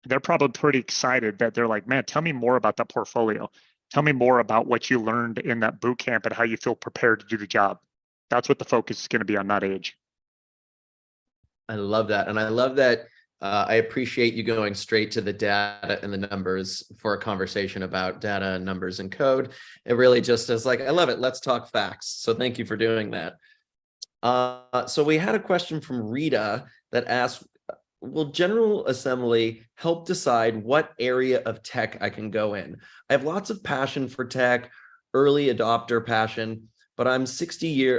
they're probably pretty excited that they're like, man, tell me more about that portfolio. Tell me more about what you learned in that boot camp and how you feel prepared to do the job. That's what the focus is going to be on, not age. I love that. And I love that. I appreciate you going straight to the data and the numbers for a conversation about data and numbers and code. It really just is like, I love it. Let's talk facts. So thank you for doing that. So we had a question from Rita that asked, will General Assembly help decide what area of tech I can go in? I have lots of passion for tech, early adopter passion, but I'm 60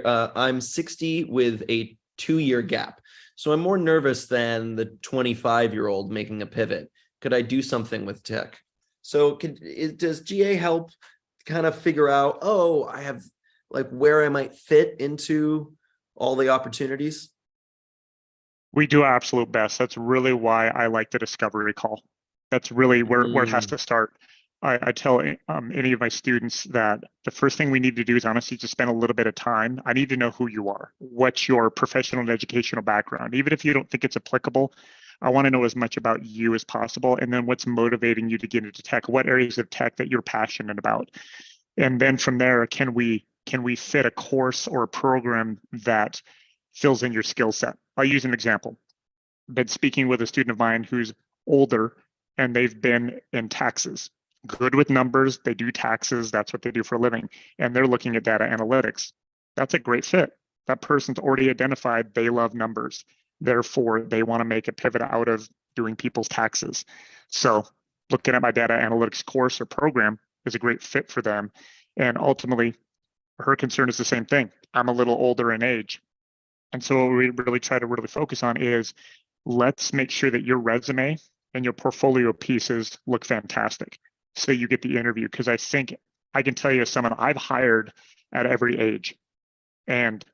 with a 2-year gap. So I'm more nervous than the 25-year-old making a pivot. Could I do something with tech? So does GA help kind of figure out, oh, I have like where I might fit into all the opportunities? We do our absolute best. That's really why I like the discovery call. That's really where it has to start. I tell any of my students that the first thing we need to do is honestly just spend a little bit of time. I need to know who you are. What's your professional and educational background? Even if you don't think it's applicable, I want to know as much about you as possible. And then what's motivating you to get into tech? What areas of tech that you're passionate about? And then from there, can we fit a course or a program that fills in your skill set? I'll use an example. I've been speaking with a student of mine who's older and they've been in taxes. Good with numbers, they do taxes, that's what they do for a living, and they're looking at data analytics. That's a great fit. That person's already identified they love numbers. Therefore, they want to make a pivot out of doing people's taxes. So looking at my data analytics course or program is a great fit for them. And ultimately, her concern is the same thing. I'm a little older in age. And so what we really try to really focus on is let's make sure that your resume and your portfolio pieces look fantastic so you get the interview. Because I think I can tell you as someone I've hired at every age. And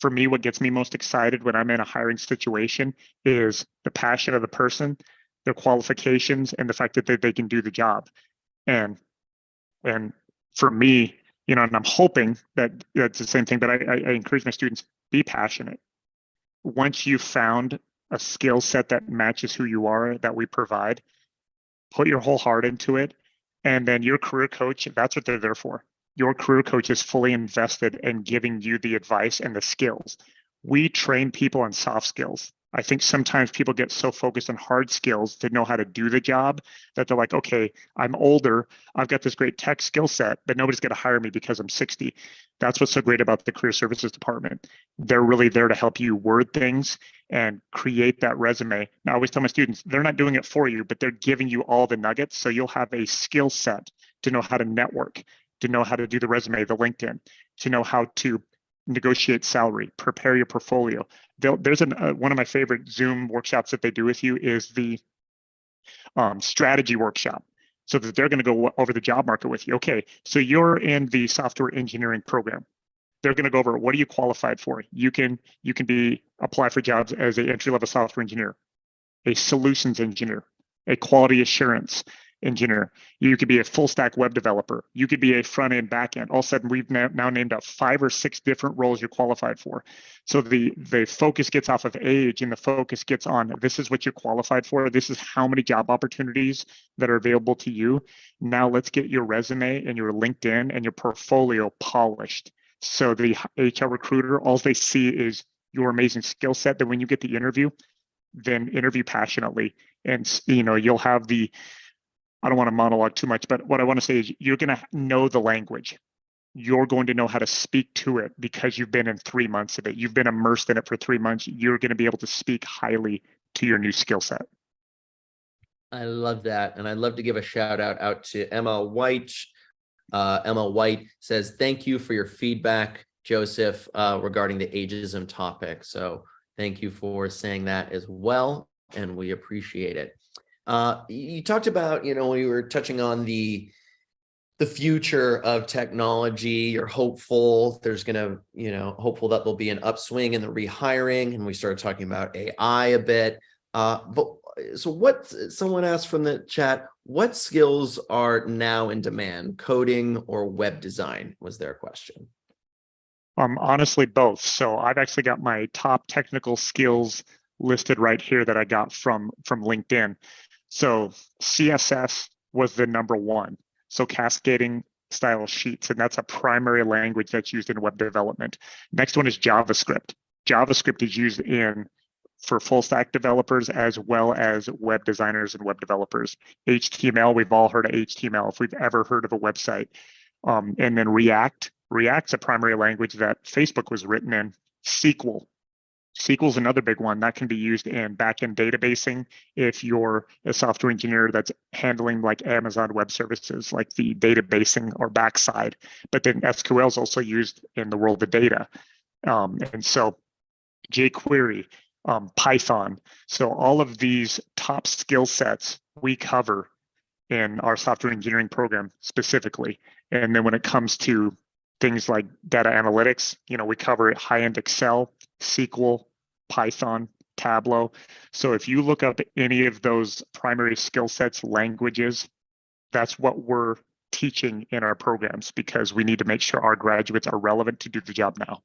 for me, what gets me most excited when I'm in a hiring situation is the passion of the person, their qualifications, and the fact that they can do the job. And for me, and I'm hoping that that's the same thing, but I encourage my students, be passionate. Once you've found a skill set that matches who you are, that we provide, put your whole heart into it. And then your career coach, that's what they're there for. Your career coach is fully invested in giving you the advice and the skills. We train people on soft skills. I think sometimes people get so focused on hard skills to know how to do the job that they're like, okay, I'm older, I've got this great tech skill set, but nobody's going to hire me because I'm 60. That's what's so great about the career services department. They're really there to help you word things and create that resume. Now, I always tell my students, they're not doing it for you, but they're giving you all the nuggets. So you'll have a skill set to know how to network, to know how to do the resume, the LinkedIn, to know how to negotiate salary, prepare your portfolio. There's one of my favorite Zoom workshops that they do with you is the strategy workshop, so that they're going to go over the job market with you. Okay, so you're in the software engineering program. They're going to go over what are you qualified for. You can apply for jobs as an entry-level software engineer, a solutions engineer, a quality assurance, engineer. You could be a full stack web developer. You could be a front end, back end. All of a sudden, we've now named up 5 or 6 different roles you're qualified for. So the focus gets off of age, and the focus gets on, this is what you're qualified for. This is how many job opportunities that are available to you. Now let's get your resume and your LinkedIn and your portfolio polished. So the HR recruiter, all they see is your amazing skill set, that when you get the interview, then interview passionately. And you'll have I don't want to monologue too much, but what I want to say is you're going to know the language. You're going to know how to speak to it because you've been in 3 months of it. You've been immersed in it for 3 months. You're going to be able to speak highly to your new skill set. I love that. And I'd love to give a shout out to Emma White. Emma White says, thank you for your feedback, Joseph, regarding the ageism topic. So thank you for saying that as well, and we appreciate it. You talked about, when we were touching on the future of technology, you're hopeful there's going to, hopeful that there'll be an upswing in the rehiring, and we started talking about AI a bit. So someone asked from the chat, what skills are now in demand, coding or web design, was their question. Honestly, both. So I've actually got my top technical skills listed right here that I got from LinkedIn. So CSS was the number one. So cascading style sheets, and that's a primary language that's used in web development. Next one is JavaScript. JavaScript is used for full stack developers as well as web designers and web developers. HTML, we've all heard of HTML if we've ever heard of a website. And then React. React's a primary language that Facebook was written in. SQL. SQL is another big one that can be used in backend databasing if you're a software engineer that's handling like Amazon Web Services, like the databasing or backside. But then SQL is also used in the world of data. And so jQuery, Python. So all of these top skill sets we cover in our software engineering program specifically. And then when it comes to things like data analytics, we cover high-end Excel, SQL, Python, Tableau. So if you look up any of those primary skill sets, languages, that's what we're teaching in our programs, because we need to make sure our graduates are relevant to do the job now.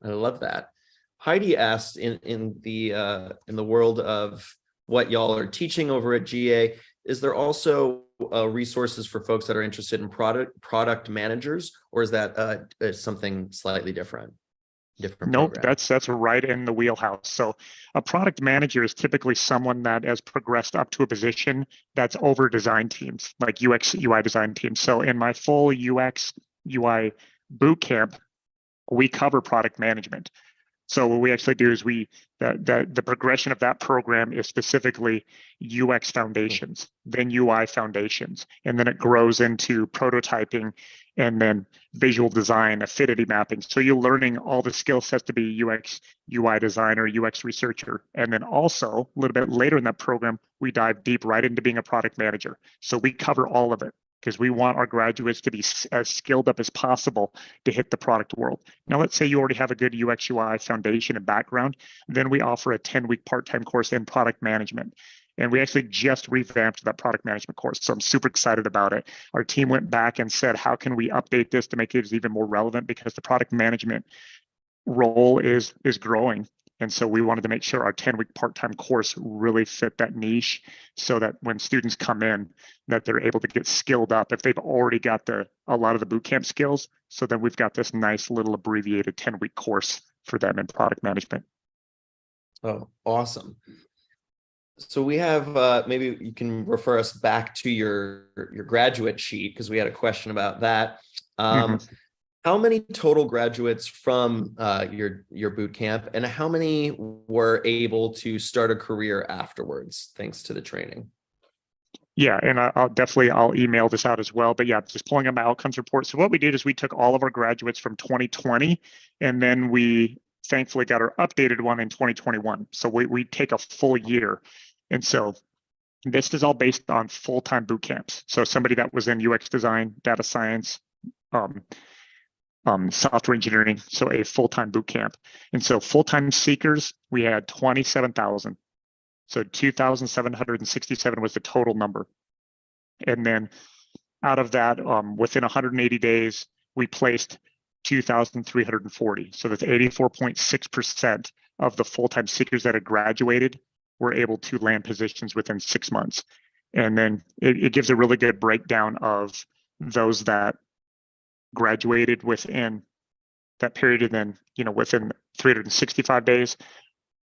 I love that. Heidi asked, in the world of what y'all are teaching over at GA, is there also resources for folks that are interested in product managers, or is that something slightly different? Nope, Program? that's right in the wheelhouse. So a product manager is typically someone that has progressed up to a position that's over design teams, like UX, UI design teams. So in my full UX, UI boot camp, we cover product management. So what we actually do is the progression of that program is specifically UX foundations, then UI foundations, and then it grows into prototyping and then visual design, affinity mapping. So you're learning all the skill sets to be UX, UI designer, UX researcher. And then also a little bit later in that program, we dive deep right into being a product manager. So we cover all of it, because we want our graduates to be as skilled up as possible to hit the product world. Now, let's say you already have a good UX UI foundation and background, then we offer a 10-week part-time course in product management. And we actually just revamped that product management course. So I'm super excited about it. Our team went back and said, how can we update this to make it even more relevant? Because the product management role is growing. And so we wanted to make sure our 10-week part-time course really fit that niche, so that when students come in, that they're able to get skilled up if they've already got a lot of the bootcamp skills. So then we've got this nice little abbreviated 10-week course for them in product management. Oh, awesome. So we have, maybe you can refer us back to your graduate sheet, because we had a question about that. How many total graduates from your boot camp, and how many were able to start a career afterwards thanks to the training? Yeah, and I'll email this out as well. But yeah, just pulling up my outcomes report. So what we did is we took all of our graduates from 2020, and then we thankfully got our updated one in 2021. So we take a full year. And so this is all based on full-time boot camps. So somebody that was in UX design, data science, software engineering, so a full-time boot camp. And so full-time seekers, we had 27,000. So 2,767 was the total number. And then out of that, within 180 days, we placed 2,340. So that's 84.6% of the full-time seekers that had graduated were able to land positions within 6 months. And then it gives a really good breakdown of those that graduated within that period, and then, within 365 days.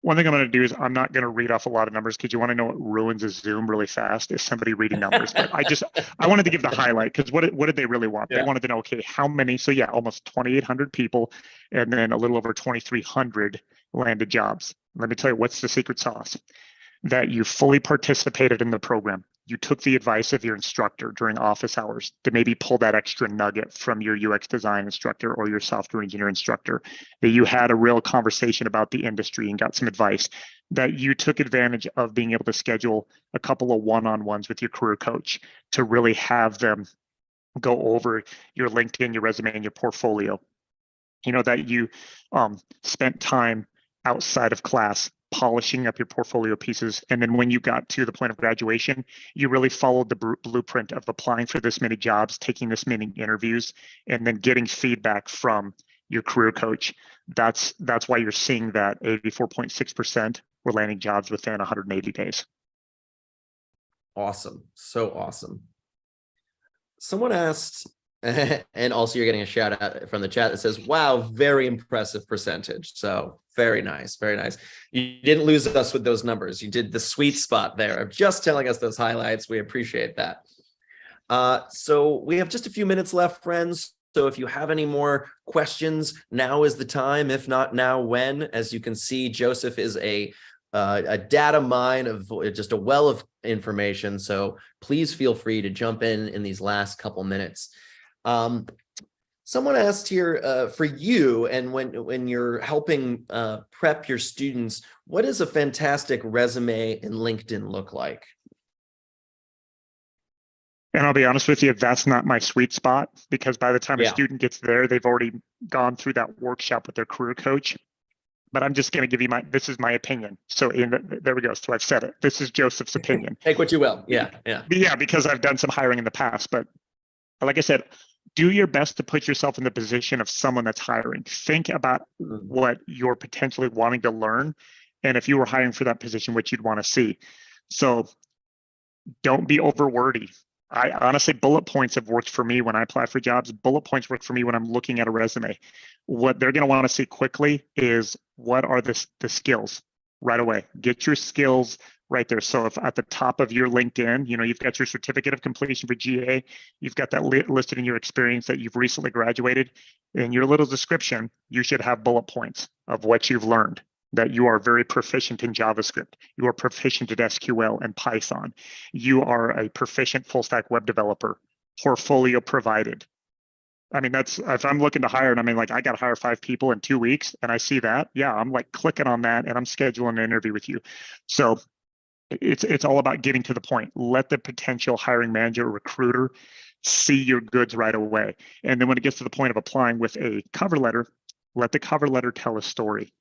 One thing I'm going to do is I'm not going to read off a lot of numbers, because you want to know what ruins a Zoom really fast is somebody reading numbers. But I wanted to give the highlight, because what did they really want? Yeah. They wanted to know, okay, how many? So yeah, almost 2,800 people, and then a little over 2,300 landed jobs. Let me tell you, what's the secret sauce? That you fully participated in the program. You took the advice of your instructor during office hours to maybe pull that extra nugget from your UX design instructor or your software engineer instructor, that you had a real conversation about the industry and got some advice, that you took advantage of being able to schedule a couple of one-on-ones with your career coach to really have them go over your LinkedIn, your resume, and your portfolio. That you spent time outside of class polishing up your portfolio pieces. And then when you got to the point of graduation, you really followed the blueprint of applying for this many jobs, taking this many interviews, and then getting feedback from your career coach. That's why you're seeing that 84.6% were landing jobs within 180 days. Awesome. So awesome. Someone asked, and also you're getting a shout out from the chat that says, wow, very impressive percentage. So very nice, very nice. You didn't lose us with those numbers. You did the sweet spot there of just telling us those highlights. We appreciate that. So we have just a few minutes left, friends. So if you have any more questions, now is the time. If not now, when? As you can see, Joseph is a data mine of just a well of information. So please feel free to jump in these last couple minutes. Someone asked here for you, and when you're helping prep your students, what does a fantastic resume and LinkedIn look like? And I'll be honest with you, that's not my sweet spot, because by the time a student gets there, they've already gone through that workshop with their career coach. But I'm just going to give you this is my opinion. So there we go. So I've said it. This is Joseph's opinion. Take what you will. Yeah. Yeah, because I've done some hiring in the past. But like I said, do your best to put yourself in the position of someone that's hiring. Think about what you're potentially wanting to learn, and if you were hiring for that position, what you'd want to see. So don't be over wordy. I honestly, bullet points have worked for me when I apply for jobs. Bullet points work for me when I'm looking at a resume. What they're going to want to see quickly is, what are the skills right away? Get your skills right there. So if at the top of your LinkedIn, you've got your certificate of completion for GA, you've got that listed in your experience that you've recently graduated. In your little description, you should have bullet points of what you've learned, that you are very proficient in JavaScript, you are proficient at SQL and Python, you are a proficient full stack web developer, portfolio provided. I mean, that's, if I'm looking to hire, and I mean, like, I got to hire 5 people in 2 weeks, and I see that, yeah, I'm like clicking on that and I'm scheduling an interview with you. So it's all about getting to the point. Let the potential hiring manager or recruiter see your goods right away. And then when it gets to the point of applying with a cover letter, let the cover letter tell a story.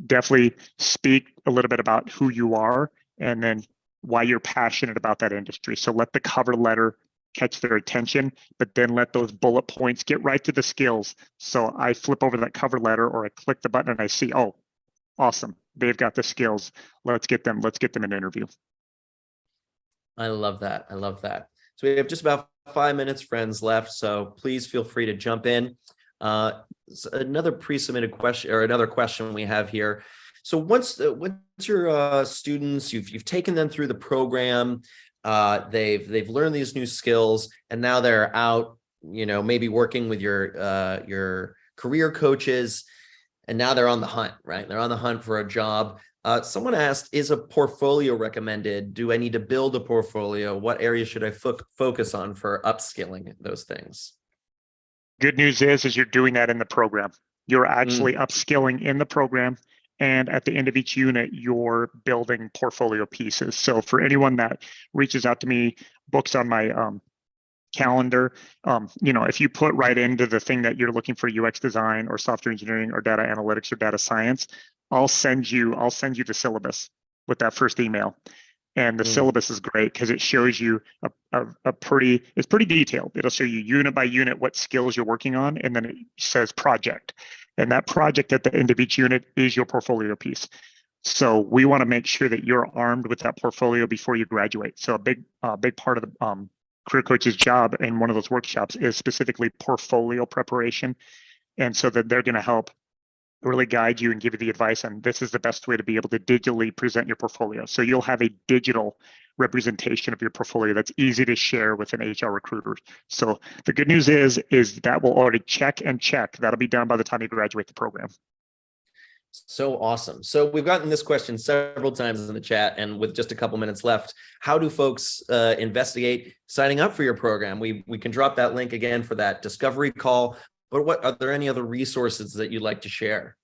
Definitely speak a little bit about who you are and then why you're passionate about that industry. So let the cover letter catch their attention, but then let those bullet points get right to the skills. So I flip over that cover letter, or I click the button and I see, oh, awesome, they've got the skills. Let's get them an interview. I love that. I love that. So we have just about 5 minutes, friends, left. So please feel free to jump in. Another pre-submitted question, or another question we have here. So once your students, you've taken them through the program, they've learned these new skills, and now they're out, maybe working with your career coaches, and now they're on the hunt, right? They're on the hunt for a job. Someone asked, is a portfolio recommended? Do I need to build a portfolio? What areas should I focus on for upskilling those things? Good news is you're doing that in the program. You're actually upskilling in the program. And at the end of each unit, you're building portfolio pieces. So for anyone that reaches out to me, books on my calendar, if you put right into the thing that you're looking for, UX design or software engineering or data analytics or data science, I'll send you the syllabus with that first email. And the syllabus is great because it shows you it's pretty detailed. It'll show you unit by unit what skills you're working on, and then it says project. And that project at the end of each unit is your portfolio piece. So we want to make sure that you're armed with that portfolio before you graduate. So a big part of the career coach's job in one of those workshops is specifically portfolio preparation. And so that they're going to help really guide you and give you the advice on this is the best way to be able to digitally present your portfolio. So you'll have a digital representation of your portfolio that's easy to share with an HR recruiter. So the good news is that will already check. That'll be done by the time you graduate the program. So awesome. So we've gotten this question several times in the chat, and with just a couple minutes left, how do folks investigate signing up for your program? We can drop that link again for that discovery call, but what are there any other resources that you'd like to share?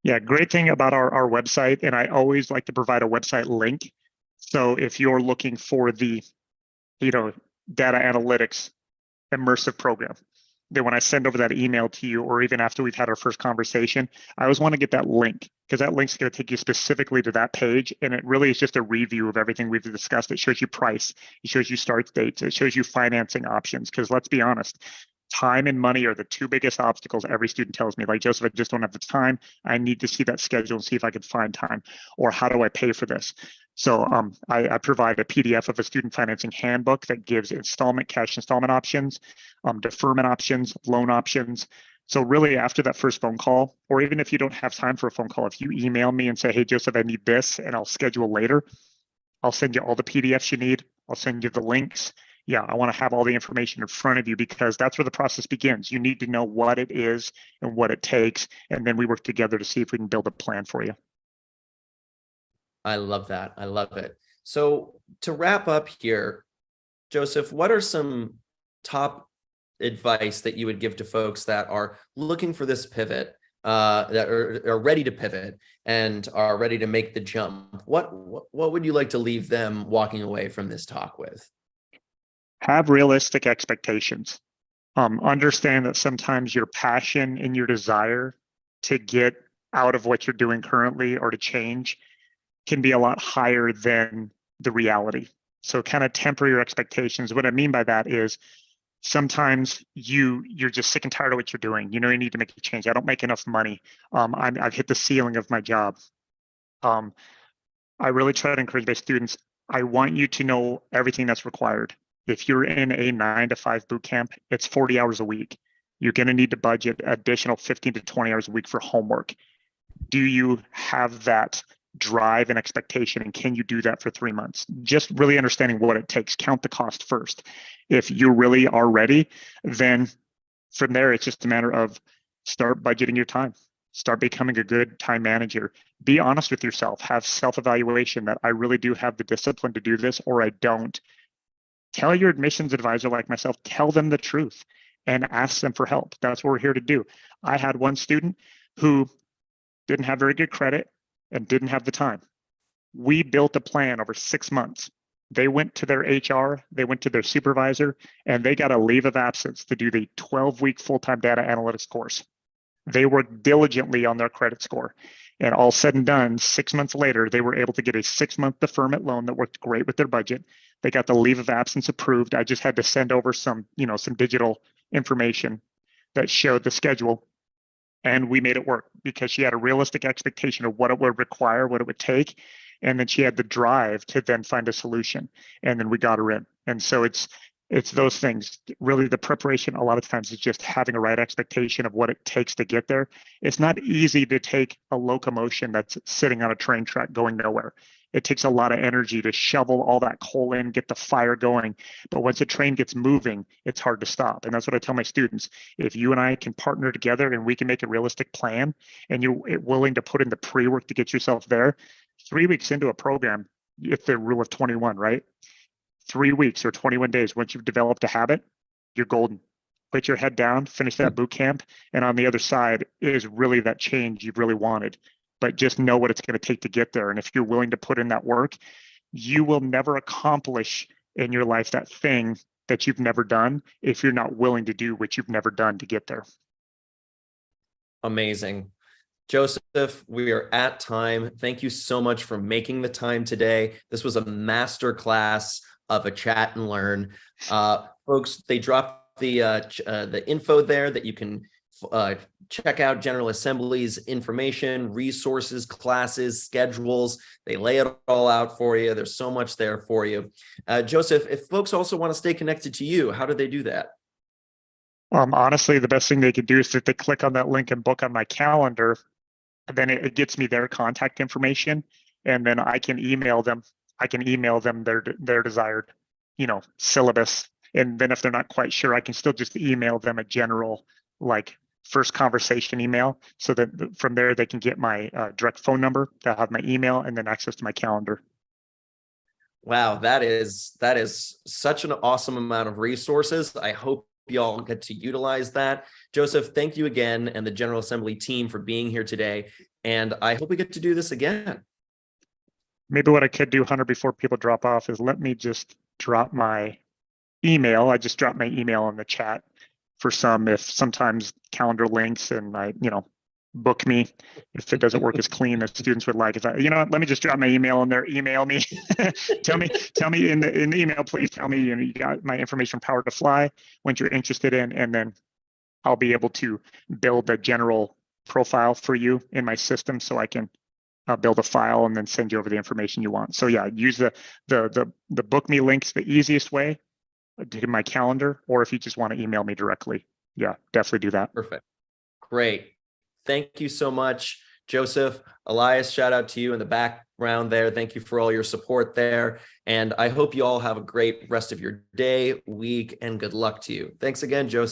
Yeah, great thing about our website, and I always like to provide a website link. So if you're looking for the, data analytics immersive program, then when I send over that email to you, or even after we've had our first conversation, I always want to get that link, because that link's going to take you specifically to that page. And it really is just a review of everything we've discussed. It shows you price, it shows you start dates, it shows you financing options. Because let's be honest, time and money are the two biggest obstacles every student tells me. Like, Joseph, I just don't have the time. I need to see that schedule and see if I can find time. Or how do I pay for this? So I provide a PDF of a student financing handbook that gives cash installment options, deferment options, loan options. So really, after that first phone call, or even if you don't have time for a phone call, if you email me and say, hey, Joseph, I need this, and I'll schedule later, I'll send you all the PDFs you need. I'll send you the links. Yeah, I want to have all the information in front of you, because that's where the process begins. You need to know what it is and what it takes, and then we work together to see if we can build a plan for you. I love that. I love it. So to wrap up here, Joseph, what are some top advice that you would give to folks that are looking for this pivot, that are ready to pivot and are ready to make the jump? What would you like to leave them walking away from this talk with? Have realistic expectations. Understand that sometimes your passion and your desire to get out of what you're doing currently or to change can be a lot higher than the reality. So kind of temper your expectations. What I mean by that is sometimes you're just sick and tired of what you're doing. You need to make a change. I don't make enough money. I've hit the ceiling of my job. I really try to encourage my students. I want you to know everything that's required. If you're in a 9-to-5 boot camp, it's 40 hours a week. You're going to need to budget additional 15 to 20 hours a week for homework. Do you have that drive and expectation, and can you do that for 3 months? Just really understanding what it takes. Count the cost first. If you really are ready, then from there, it's just a matter of start budgeting your time. Start becoming a good time manager. Be honest with yourself. Have self-evaluation that I really do have the discipline to do this, or I don't. Tell your admissions advisor, like myself, tell them the truth and ask them for help. That's what we're here to do. I had one student who didn't have very good credit and didn't have the time. We built a plan over 6 months. They went to their HR, they went to their supervisor, and they got a leave of absence to do the 12-week full-time data analytics course. They worked diligently on their credit score. And all said and done, 6 months later, they were able to get a 6-month deferment loan that worked great with their budget. They got the leave of absence approved. I just had to send over some digital information that showed the schedule. And we made it work because she had a realistic expectation of what it would require, what it would take. And then she had the drive to then find a solution. And then we got her in. And so it's those things. Really, the preparation a lot of times is just having a right expectation of what it takes to get there. It's not easy to take a locomotion that's sitting on a train track going nowhere. It takes a lot of energy to shovel all that coal in, get the fire going. But once a train gets moving, it's hard to stop. And that's what I tell my students. If you and I can partner together and we can make a realistic plan, and you're willing to put in the pre-work to get yourself there, 3 weeks into a program, it's the rule of 21, right? 3 weeks or 21 days, once you've developed a habit, you're golden. Put your head down, finish that boot camp, and on the other side is really that change you've really wanted. But just know what it's going to take to get there. And if you're willing to put in that work, you will never accomplish in your life that thing that you've never done if you're not willing to do what you've never done to get there. Amazing. Joseph, we are at time. Thank you so much for making the time today. This was a master class of a chat and learn. Folks, they dropped the info there that you can check out General Assembly's information, resources, classes, schedules. They lay it all out for you. There's so much there for you. Joseph, if folks also want to stay connected to you, how do they do that? Honestly, the best thing they could do is if they click on that link and book on my calendar, then it gets me their contact information, and then I can email them. I can email them their desired, syllabus. And then if they're not quite sure, I can still just email them a general, like, first conversation email, so that from there they can get my direct phone number, they'll have my email, and then access to my calendar. Wow, that is such an awesome amount of resources. I hope y'all get to utilize that. Joseph, thank you again, and the General Assembly team for being here today. And I hope we get to do this again. Maybe what I could do, Hunter, before people drop off, is let me just drop my email. I just dropped my email in the chat for some, if sometimes calendar links and book me if it doesn't work as clean as students would like. If let me just drop my email in there. Email me. tell me in the email, please tell me you got my information, Power to Fly, what you're interested in, and then I'll be able to build a general profile for you in my system, so I can build a file and then send you over the information you want. So yeah, use the book me links, the easiest way to my calendar, or if you just want to email me directly, yeah, definitely do that. Perfect. Great. Thank you so much, Joseph. Elias, shout out to you in the background there. Thank you for all your support there. And I hope you all have a great rest of your day, week, and good luck to you. Thanks again, Joseph.